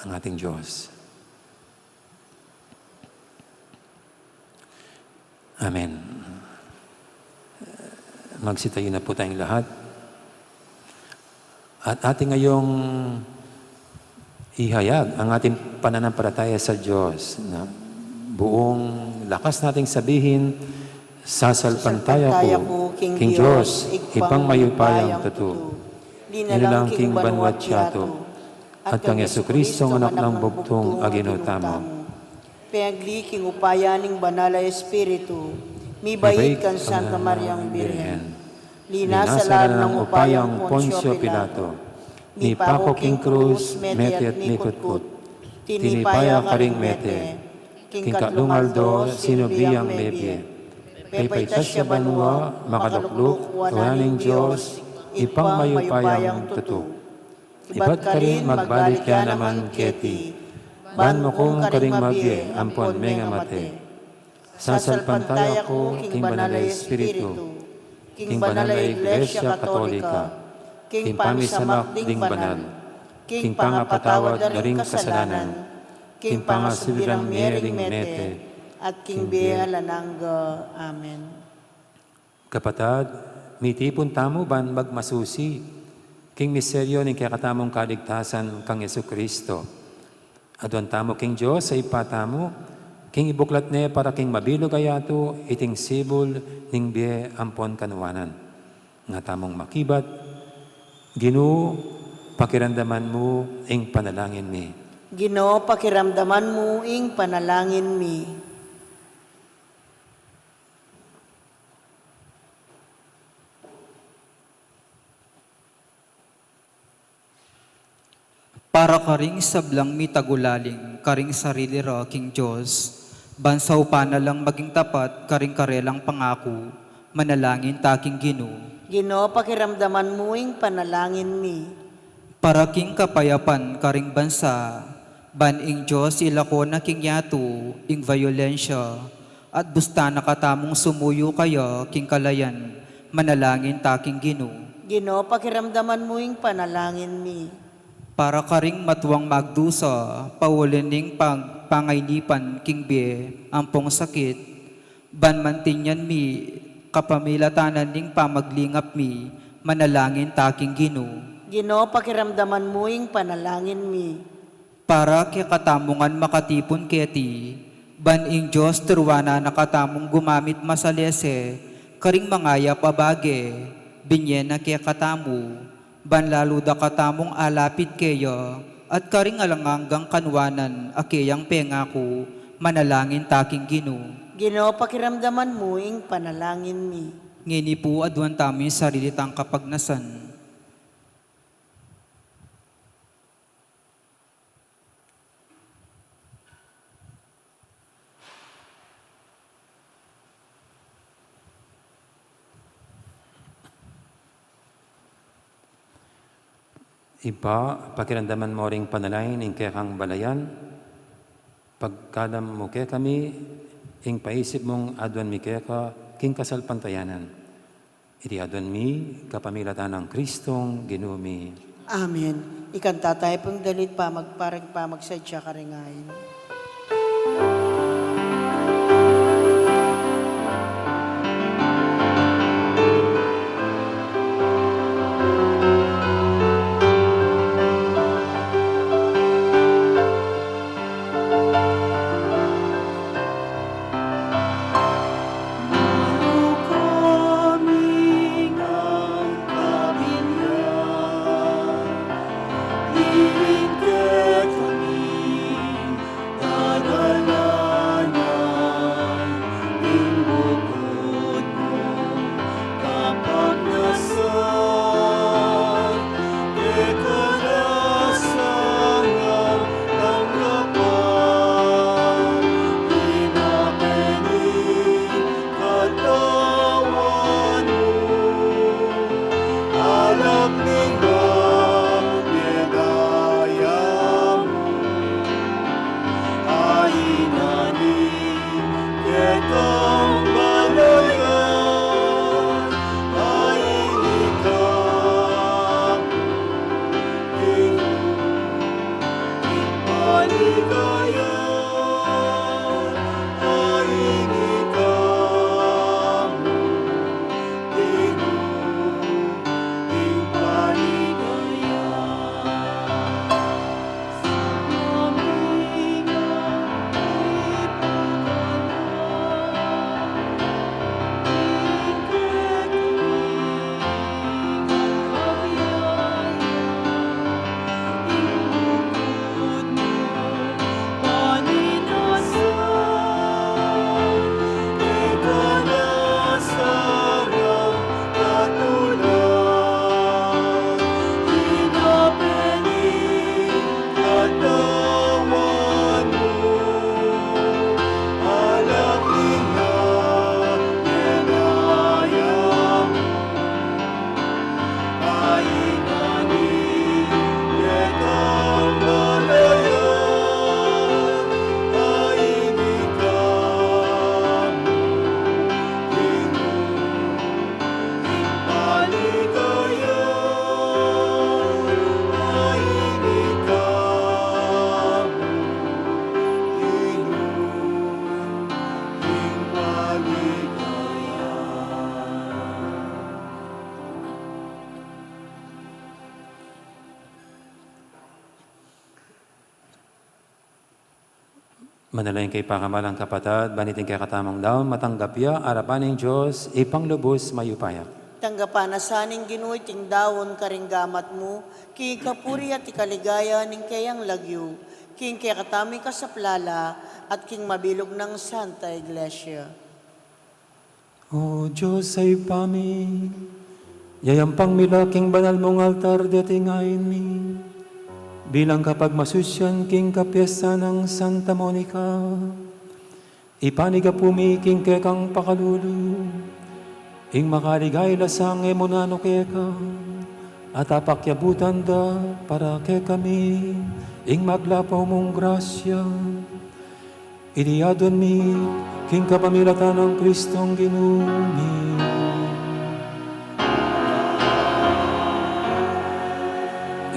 ng ating Diyos. Amen. Magsitayo na po tayong lahat. At ating ngayong ihayag ang ating pananampalataya sa Diyos na buong lakas nating sabihin, sasalpantaya ko, King Diyos, ipang mayupayang totoo. Nilalang King Banwat Tiyato, at kang Jesucristo ang anak ng bugtong aginutamo.
Pagli king upayaning banala Espiritu, mi bayit kan Santa Mariang Birhen. Lina sa lahat ng upayang Poncio Pilato, ni Pako King Cruz, mete at mikutkut, tinipaya ka ring mete, King Katlungaldo, sinubiyang mebye, paypaytas siya banwa, makadukluk, wananing Diyos, ipang mayupayang tutu. Iba't ka rin magbalik ka naman keti, ban mo kong karing mabye, ampon menga mate. Sasalpantaya ko, King Banalay Espiritu, King Banalay Iglesia Katolika, King Pamisamak ding banal, King Pangapatawad na ring kasalanan, King Pangasibirang mering mete, at King Bea Lanangga. Amen.
Kapatad, mitipon tamo ban magmasusi, King miseryo ng kakatamong kaligtasan kang Jesucristo. Adwan tamo King Diyos sa ipatamo, King ibuklat ne para King mabilog ayato, iting sibol ning biye ampon kanuwanan. Nga tamong makibat, Ginoo, pakiramdaman mo ing panalangin mi.
Ginoo, pakiramdaman mo ing panalangin mi.
Para karing sablang mitagulaling, karing sarili ra, King Diyos, bansaw pa na lang maging tapat, karing karelang pangako, manalangin taking Ginoo.
Ginoo, pakiramdaman muing panalangin mi.
Para king kapayapan karing bansa, ban ing Diyos ilako na king yato, ing violensya, at busta nakatamong sumuyo kaya king kalayan, manalangin taking Ginoo.
Ginoo, pakiramdaman muing panalangin mi.
Para karing matuwang magdusa, paulining pangaynipan king be, ampong sakit, ban mantinyan mi, kapamilatanan ning pamaglingap mi, manalangin taking Ginoo.
Ginoo, pakiramdaman muing panalangin mi.
Para kaya katamungan makatipon keti, ban ing Diyos turwana nakatamong gumamit masalese, karing mangaya pabage, binyen na kaya katamu, ban lalo da katamong alapit kaya, at karing alanganggang kanwanan akeyang pengako, manalangin taking Ginoo.
Ginoo, pakiramdaman muing panalangin mi.
Ngini po adwan tami sarili tang kapagnasan.
Iba, pakiramdaman mo ring panalain ing kekang balayan. Pagkadam mo ke kami, ing paisip mong adwan mi keka, king kasal pantayanan. Iti adwan mi, kapamilatan ng Kristong ginumi.
Amen. Ikanta tayo pong dalit pa, magparang pa, magsadya karingayin.
Manalayin kay pakamalang kapatad, banitin kay katamang daon, matanggap ya, arapan ng Diyos, ipanglubos mayupayak.
Tanggapan na saning Ginoo ting dawon karinggamat mo, ki kapuri at ikaligaya ning kayang lagyo, king kaya katami ka sa plala, at king mabilog ng Santa Iglesia.
O Diyos ay pami, yayampang milaking banal mong altar datingayin mi. Bilang kapag masusyan king kapiesta ng Santa Monica, ipaniga pumiking kekang pakalulu, ing makaligay lasang emunano keka, at apakyabutan da para ke kami, ing maglapaw mong grasya. Iliadon mi, king kapamilatan ng Kristong ginumi.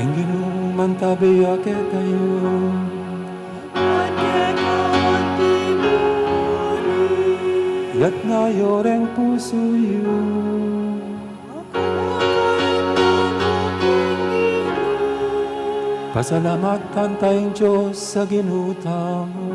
Ing ginuman tabiya ke tayo, yat na yoreng puso yun. Pasalamatan tayong Diyos sa ginutang mo.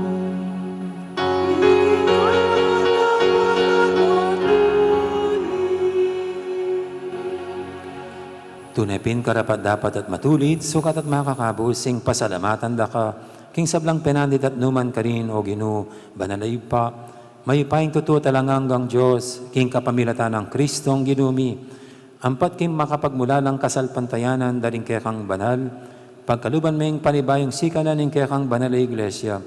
Tunepin karapat dapat at matulid, sukat at makakabusing pasalamatan da ka, king sablang penandit at numan ka rin o ginu, banalay pa, may paing totoo talanganggang Diyos, king kapamilatan ng Kristong ginumi, ampat king makapagmula ng kasalpantayanan daring kekang banal, pagkaluban may panibayong sikalan ng kekang banal na iglesia,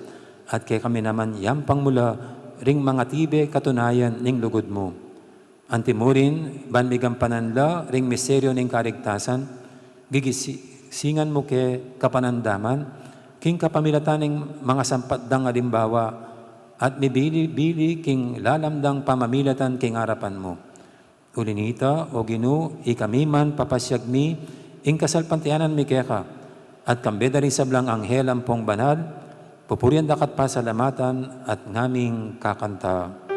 at kaya kami naman yampang mula, ring mga tibe katunayan ning lugod mo. Antimurin, banmigang pananla, ring miseryo ning kaligtasan, gigisingan mo ke kapanandaman, king kapamilatan ng mga sampatdang alimbawa, at mibili-bili king lalamdang pamamilatan king harapan mo. Ulinita, o ginu, ikamiman papasyag mi, ing kasalpantianan mi keka, at kambeda rin sablang anghel ang pong banal, pupurian dakat pasalamatan at ngaming kakanta.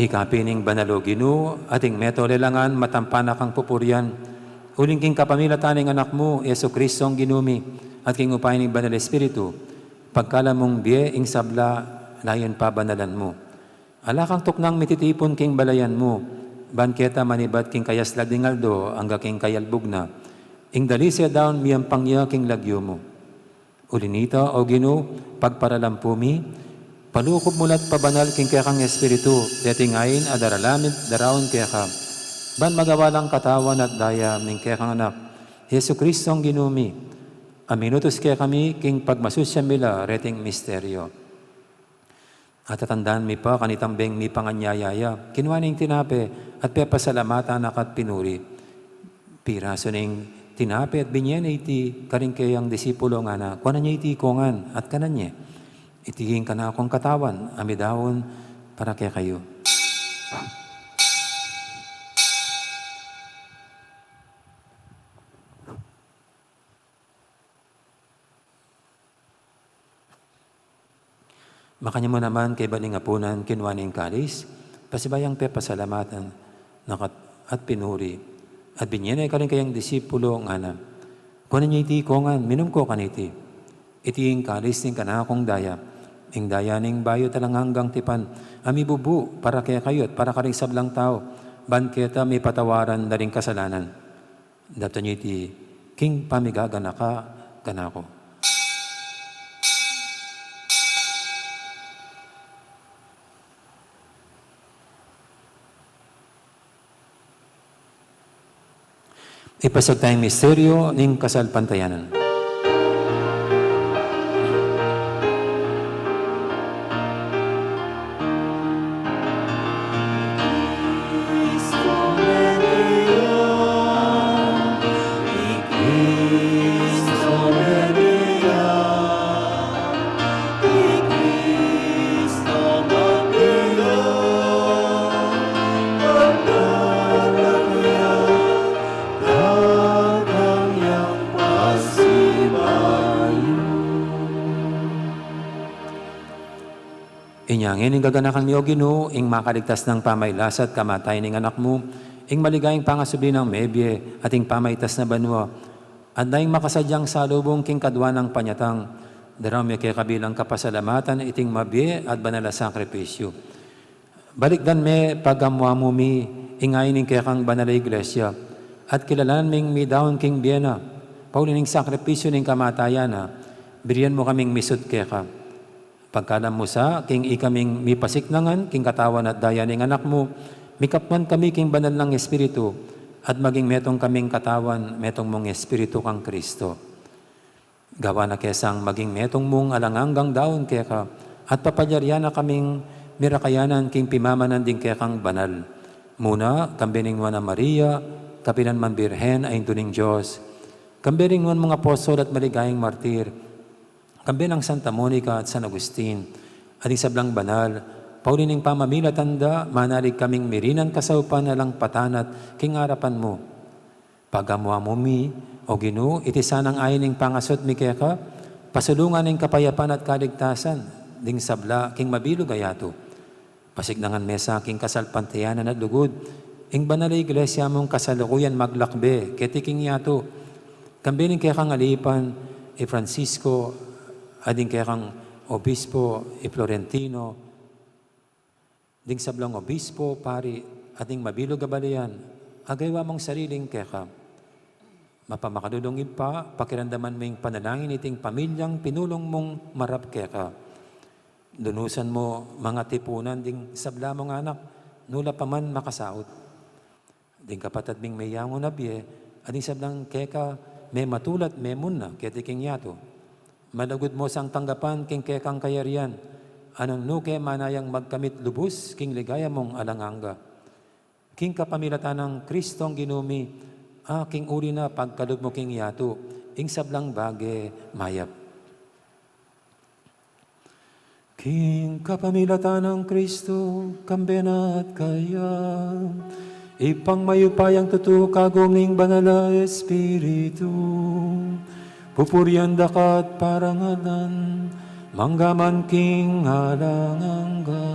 Ikapining banalo Ginoo, ating meto lelangan matampanak ang pupuryan. Uling king kapamilatan ng anak mo, Yesu Kristong ginumi, at king upayin ng banal Espiritu, pagkala mong biye ing sabla, layon pa banalan mo. Alakang tuknang mititipon king balayan mo, banketa manibat king kayaslag ding aldo, angga king kayalbog na, ing dalisya daon miyang pangya king lagyo mo. Ulinita, o Ginoo, pagparalampumi, palukob mulat pabanal king kekang Espiritu, detingayin adaralamin darawon keka. Ban magawalang katawan at daya ning kekang anak, Yesu Kristong ginumi. Aminutos kaya kami king pagmasusya mila reting misteryo. At tatandaan mi pa kanitambeng mi panganyayaya, kinuwaning tinape at pepasalamatan akat pinuri. Piraso ning tinape at binyen iti karing kayang disipulo nga na, kuwanan niya iti kongan at kanan niya. Itiging ka na akong katawan, amidawon para kaya kayo. Makanya mo naman kay baning apunan kinuwaning kalis, pasibayang pasalamatan at pinuri. At binyenay ka rin kayang disipulo nga na, kunan niya iti kongan, minum ko kaniti. Iting kalis ning kanakong daya, ing dayaning bayo talang hanggang tipan, ami bubu, para kaya kayot, para karing sablang tao, ban kita may patawaran na ring kasalanan. Dato niyo iti, king pamigagana ka, ganako. Ipasag tayong misteryo ning kasalpantayanan. Inyangin ing gaganakan mi o Ginoo, ing makaligtas ng pamaylasat kamatay ning anak mo, ing maligayang pangasubli ng mebye at ing pamaytas na banwa, at daing makasadyang salubong king kadwa ng panyatang, darami kay kabilang kapasalamatan iting mabye at banal na sakripisyo. Balikdan me pagamwa mo mi, ingay ning kay kang banal na iglesia, at kilalan ming mi daon king biyena, paulining sakripisyo ning kamatayan na, biriyan mo kaming misut kay ka. Pagkalam mo sa, king ikaming mipasiknangan, king katawan at daya ning anak mo, mikapman kami king banal ng Espiritu, at maging metong kaming katawan, metong mong Espiritu kang Kristo. Gawa na kesang maging metong mong alanganggang daon kaya ka, at papadyaryan na kaming mirakayanan king pimamanan din kaya kang banal. Muna, kambining na Maria, kapinan man Birhen ay tuning Diyos, kambining mga apostol at maligayang martir, kambilang Santa Monica at San Agustin, at isablang banal, paulining pamamila tanda, manalig kaming mirinan kasaupan na lang patanat, king harapan mo. Pagamwa mo mi, o Ginoo, iti sanang ayining pangasot mi kaya ka, pasulungan ng kapayapan at kaligtasan, ding sabla, king mabilo gayato. Pasignangan mesa, king kasalpantayanan at lugod, ing banal na iglesia mong kasalukuyan maglakbe, keti king yato, kambining kaya kang alipan, Francisco, ading kaya kang obispo, Florentino, ding sablang obispo, pari, ading mabilo gabalayan, agaywa mong sariling kaya ka. Mapamakadudong pa, pakiramdaman mo yung panalangin iting pamilyang pinulong mong marap kaya ka. Dunusan mo mga tipunan, ding sabla mong anak, nula pa man makasaot. Ding kapatid ming may yangon na biye, ading sablang kaya ka, may matulat, may muna, kaya tiking yato. Malagod mo sang tanggapan, king kekang kayarian, anong nuke manayang magkamit lubos, king ligaya mong alanganga. King kapamilatan ng Kristong ginumi, king uri na pagkalog mo king yato, ing sablang bage mayap. King kapamilatan ng Kristo, kambena at kaya, ipang mayupayang tutukagong ing banala Espiritu, pupuryan dakat parangalan, manggaman king halangangga.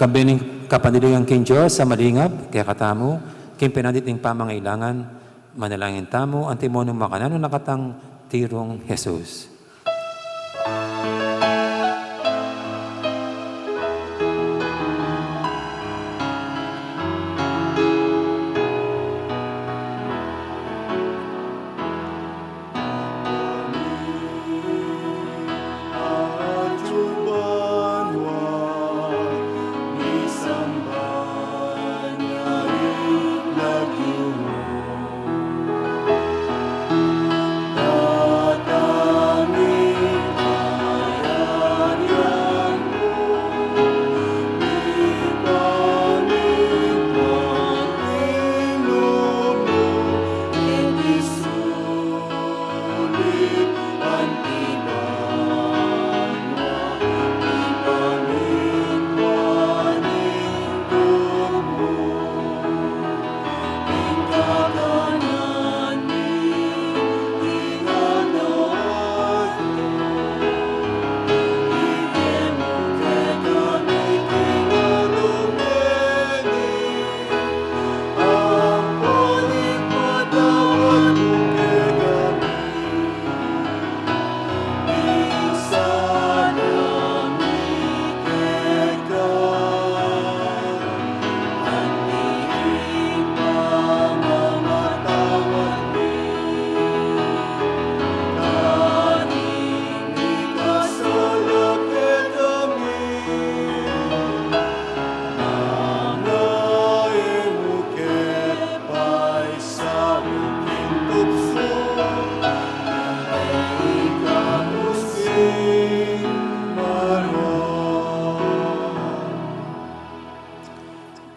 Kambining kapanilingan king Diyos sa malingap, kaya katamo, king pinadit ng pamangailangan, manalangin tamo, antimonong makanano nakatang tirong Jesus.
Datang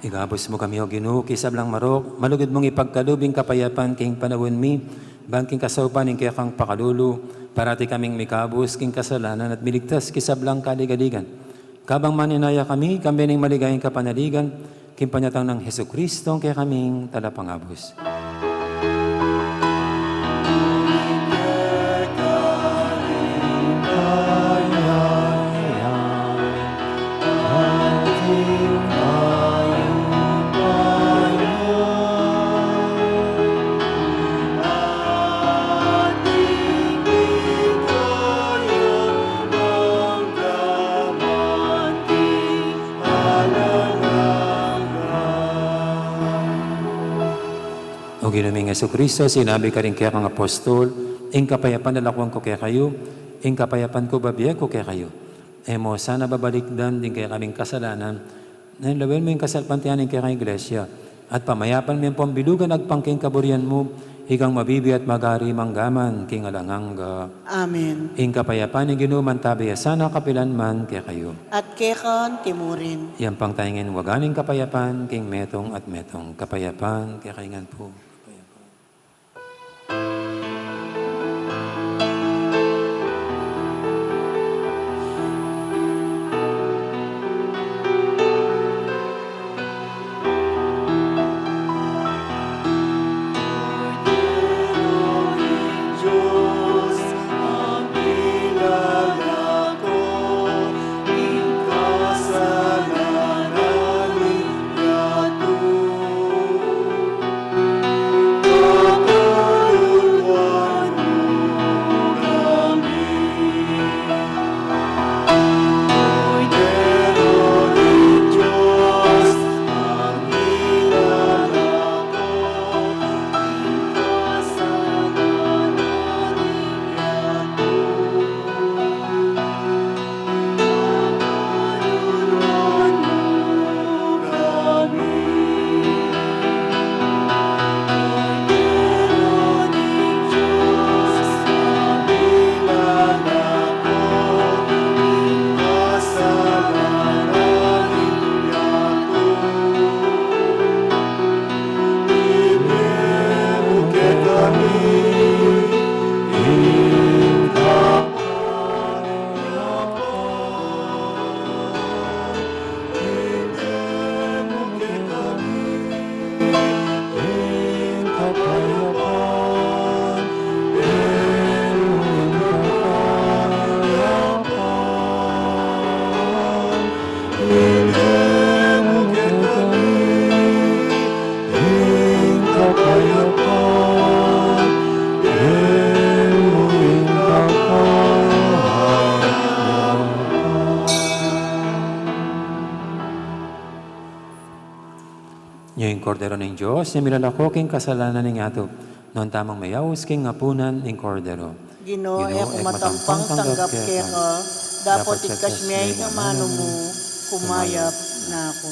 Igabos mo kami o Ginoo, kisablang marok, malugod mong ipagkalubing kapayapan king panawin mi, bangking kasaupan ing kaya kang pakalulu, parati kaming mikabos king kasalanan at miligtas kisablang kaligaligan. Kabang maninaya kami ning maligayang kapanaligan, king panyatang ng Heso Kristo kaya kaming talapangabos. O Ginuming Heso Kristo, sinabi ka rin kaya kang apostol, ing kapayapan nalakwang ko kaya kayo, ing kapayapan ko babiyag ko kaya kayo. Emo, sana babalikdan din kaya kaming kasalanan, nalawin mo yung kasalpantianin kaya kang iglesia, at pamayapan mo yung pambilugan agpangking kaburian mo, higang mabibi at magari manggaman, king alanganga.
Amen.
Ing kapayapan ng ginuman tabi, sana kapilan man kaya kayo.
At kekan timurin.
Yan pang tayangin waganing kapayapan, king metong at metong. Kapayapan, kaya kaingan po. Yung kordero ng Diyos, yung milalako king kasalanan ng ato, noon tamang mayawas king ngapunan ng kordero.
Ginoo ay ako matampang tanggap kaya ka, dapat ikas miyay nga mano mo, kumayap na ako.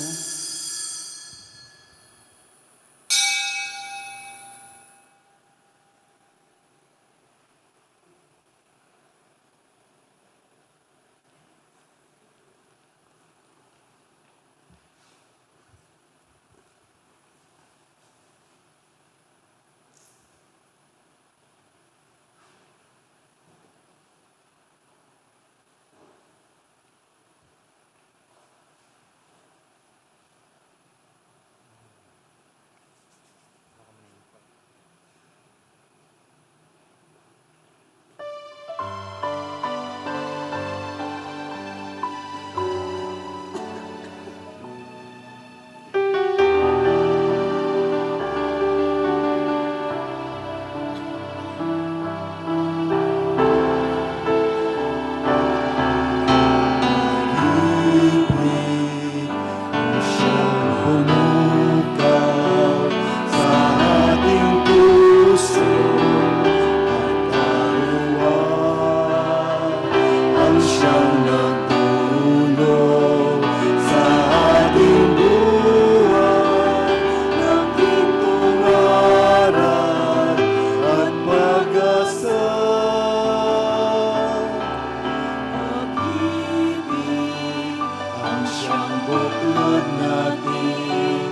Buklod natin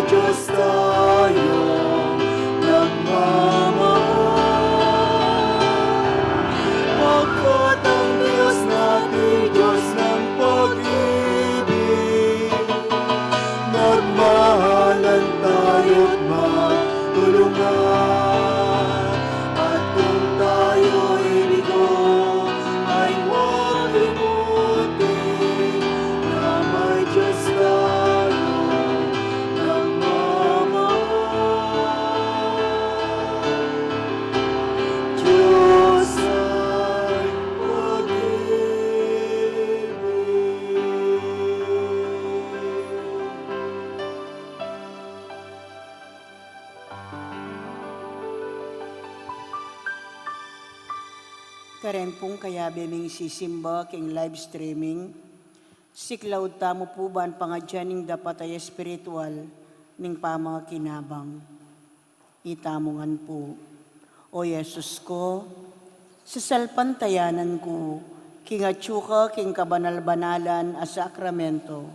Diyos tayong nagmamahal. Pagkat ang Diyos natin, Diyos ng pag-ibig, magmahalan tayo't magtulungan. At kung tayo'y bigo, ay huwag limutin na may Diyos tayong nagmamahal. Diyos ay pag-ibig.
Karen pong kaya beming sisimba king live streaming, siklaw tamo po ba ang pangadyaning dapat ay espiritual ning pamang kinabang. Itamongan po, O Yesus ko, sa salpantayanan ko, king atsuka king kabanal-banalan a sakramento,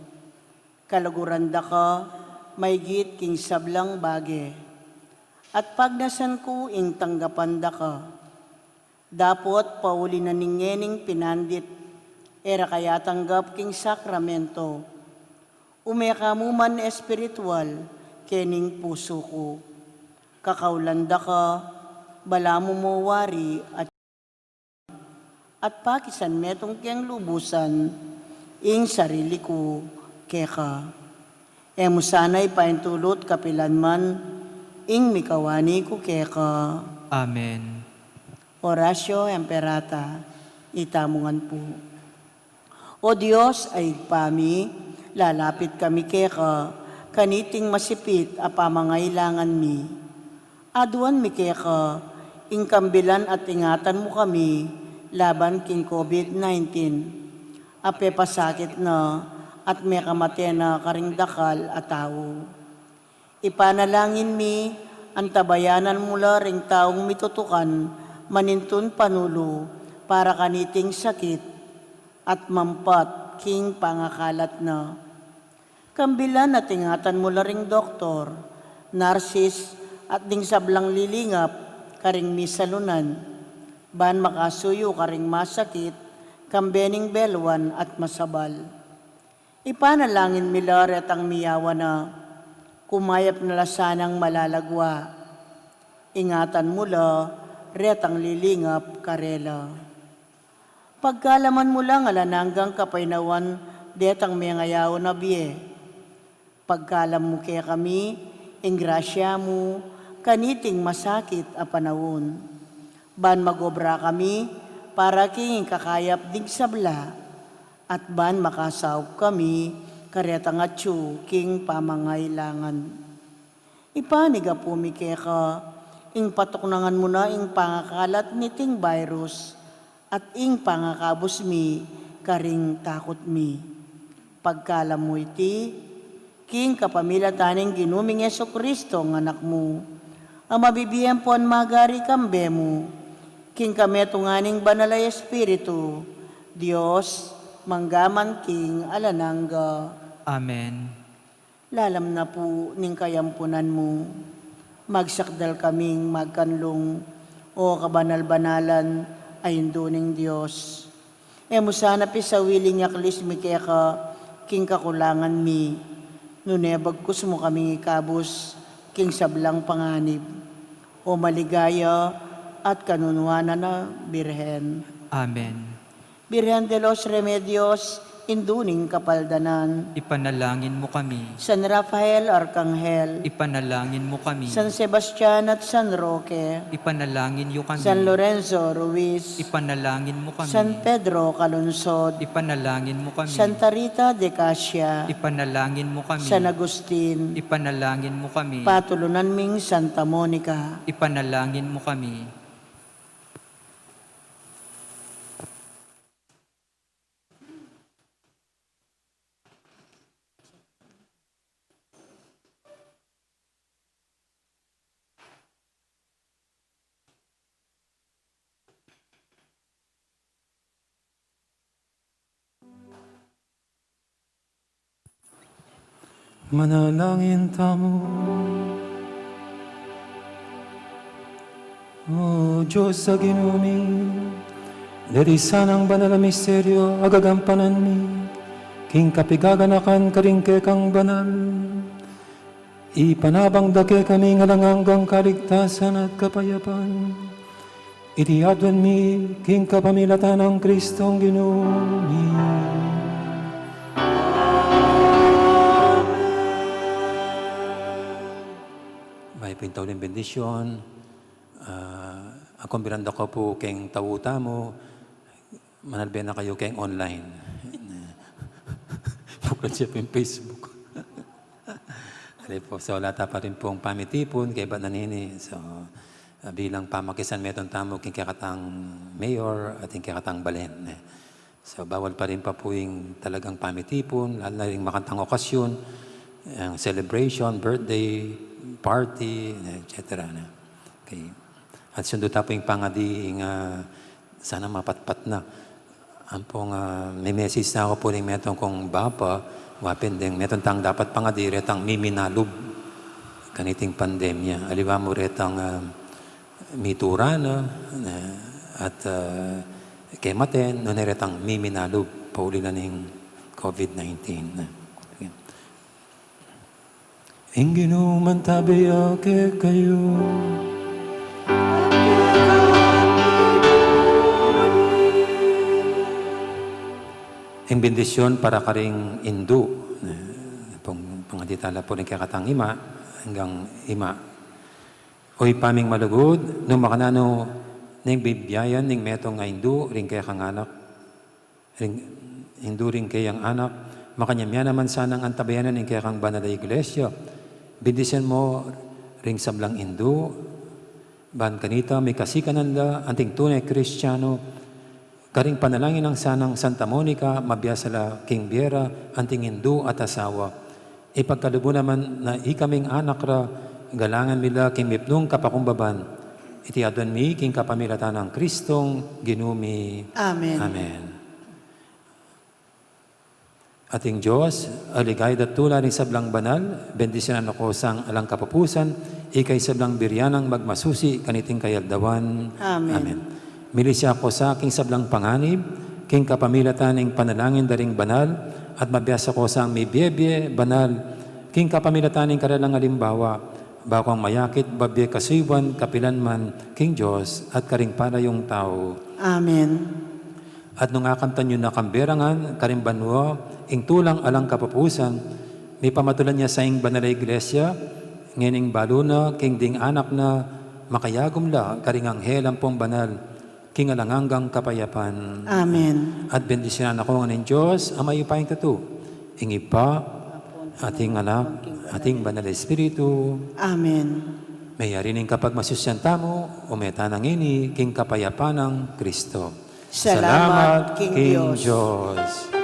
kalaguranda ka, may git king sablang bage, at pagnasan ko ing tanggapanda ka, dapot pauli na ningening pinandit, era kaya tanggap king sakramento. Umeka mo man espiritual, kening puso ko. Kakaulanda ka, bala mo mo wari, at pakisan metong kiyang lubusan, ing sarili ko, keka. Emo sana'y paintulot kapilan man, ing mikawani ko keka.
Amen.
Horacio Emperata, itamungan po. O Diyos ay pami, lalapit kami keka, kaniting masipit a pamangailangan mi. Aduan mi keka, ingkambilan at ingatan mo kami, laban king COVID-19. Ape pasakit na, at may kamate na karingdakal at tao. Ipanalangin mi, ang tabayanan mula ring taong mitutukan, manintun panulo, para kaniting sakit, at mampat king pangakalat na. Kambilan at ingatan mo ring doktor, narsis at ding sablang lilingap, karing misalunan, ban makasuyo karing masakit, kambening belwan at masabal. Ipanalangin milaret ang miyawa na, kumayap na lasanang malalagwa, ingatan mula, retang lilingap karela. Pagkalaman mo lang alananggang kapainawan, detang may ngayaw na biye. Pagkalam mo kaya kami, ingrasya mo, kaniting masakit a panahon. Ban magobra kami, para king kakayap dig sabla, at ban makasawp kami, karetang atsu king pamangailangan. Ipaniga po mi kaya ka, ing patuknangan mo na ing pangakalat niting virus, at ing pangakabos mi, karing takot mi. Pagkalam mo iti, king kapamilya taning ginuming Yeso Kristo ng anak mo, ang mabibiyan po ang magari kambe mo, king kami tunganing banalay Espiritu, Diyos, manggaman king alanangga.
Amen.
Lalam na po ning kayampunan mo, magsakdal kaming magkanlong o kabanal-banalan ay induning Diyos. Emo sana pisawiling yaklis mi kaya ka king kakulangan mi, nunebag kus mo kaming ikabos king sablang panganib o maligaya at kanunuanan na Birhen.
Amen.
Birhen de los Remedios, induning kapaldanan.
Ipanalangin mo kami.
San Rafael Arcangel,
Ipanalangin mo kami.
San Sebastian at San Roque,
Ipanalangin niyo kami.
San Lorenzo Ruiz,
Ipanalangin mo kami.
San Pedro Calungsod,
Ipanalangin mo kami.
Santa Rita de Casia,
Ipanalangin mo kami.
San Agustin,
Ipanalangin mo kami.
patulunan ming Santa Monica.
Ipanalangin mo kami.
manalangin tamo. O Diyos sa ginumi, derisan ang banal na misteryo, agagampanan mi, king kapigaganakan karingke kang banal. Ipanabang dake kami nga langanggang kaligtasan at kapayapan. Itiadwan mi, king kapamilatan ng Kristong ginumi. May pintaw ng bendisyon. Akong biranda ko po keng tawuta mo, manalbe na kayo keng online. Bukod siya po yung Facebook. So wala pa rin pong pamitipon, kay ba nanini. So bilang pamakisan metong tamo king kakatang mayor at king kakatang balen. So bawal pa rin pa po yung talagang pamitipon, lalo na rin makantang okasyon, celebration, birthday, party, etc. Okay. At sundo tapo yung pangadi sana mapatpat na. Ampong may message na ako po rin metong kong bapa, wapin din metong tang dapat pangadi retang miminalub kaniting pandemya. Aliwa mo retang mitura na at kematen no retang miminalub pauli na ng COVID-19. Ingino man tabi ake kayo. Ang bendisyon para karing Hindu, pangaditala po ng kakatang ima, hanggang ima. Oy paming malugod, nung makanano ng bibiyayan ng metong nga Hindu, rin kaya kang anak, Hindu rin kayang anak, makanyamya naman sanang antabayanan ng kaya kang banal na iglesia. Bendisyon mo ring sablang Hindu, ban kanita may kasikanan la, anting tunay Kristiyano, karing panalangin ng sanang Santa Monica, mabiyasala King Viera, anting Hindu at asawa. Ipagkalubo naman na ikaming anak ra, galangan mila king mipnong kapakumbaban. Itiadwan mi king kapamilatan ng Kristong ginumi.
Amen.
Amen. Ating Diyos, aligay datula ni sablang banal, bendisyonan ako sang alang kapupusan, ikay sablang biryanang magmasusi, kaniting kayaldawan.
Amen.
Amen. Milisya ko sa aking sablang panganib, king kapamilatan ng panalangin daring banal, at mabiyasa ko sa may biyebye banal, king kapamilatan ng karalang alimbawa, bakong mayakit, babye kasiwan, kapilanman, king Diyos, at karing para yung tao.
Amen.
At nung akamtan nyo na kamberangan, karimbanwa, ing tulang alang kapapusan, may pamatulan niya sa ing banal na iglesia, ngining baluna, king ding anak na, makayagom la, karing anghelang pong banal, king alanganggang kapayapan.
Amen.
At bendisyonan ako ng Diyos, ang mayupayang tatu. Ingi pa, ating anak, ating banal na Espiritu.
Amen.
May yarining kapag masusyanta mo, umeta ng ini, king kapayapan ng Kristo.
Salamat, King
Diyos.
Amen.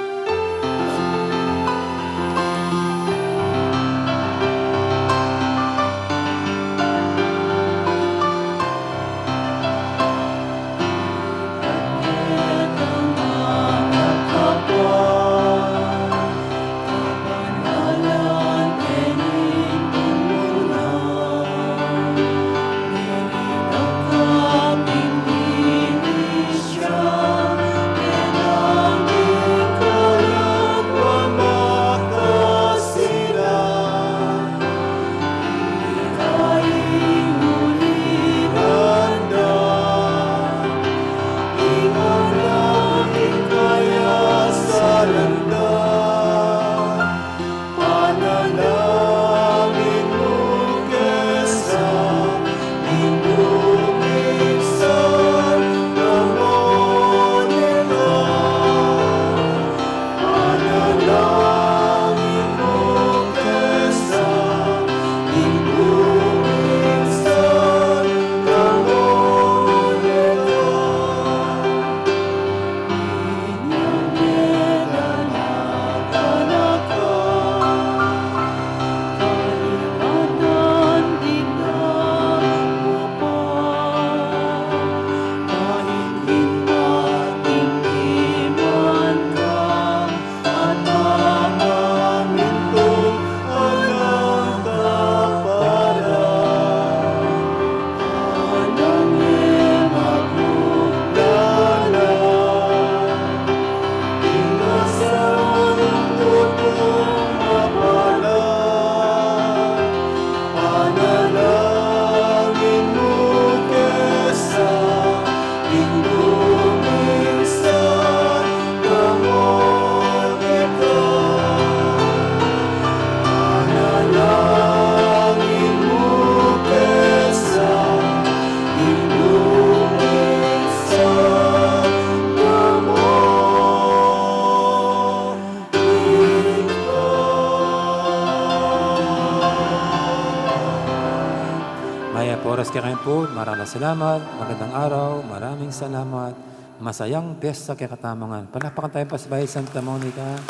Oras ka kayo po. Maraming salamat. Magandang araw. Maraming salamat. Masayang piyesta kay Katamangan. Palapakan tayo pa sa Bahay Santa Monica.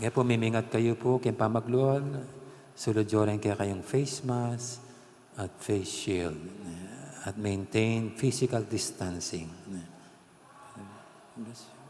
Kaya po, mimingat kayo po kay Pamagluon. Sulod-jorin kaya kayong face mask at face shield. At maintain physical distancing. Bless you.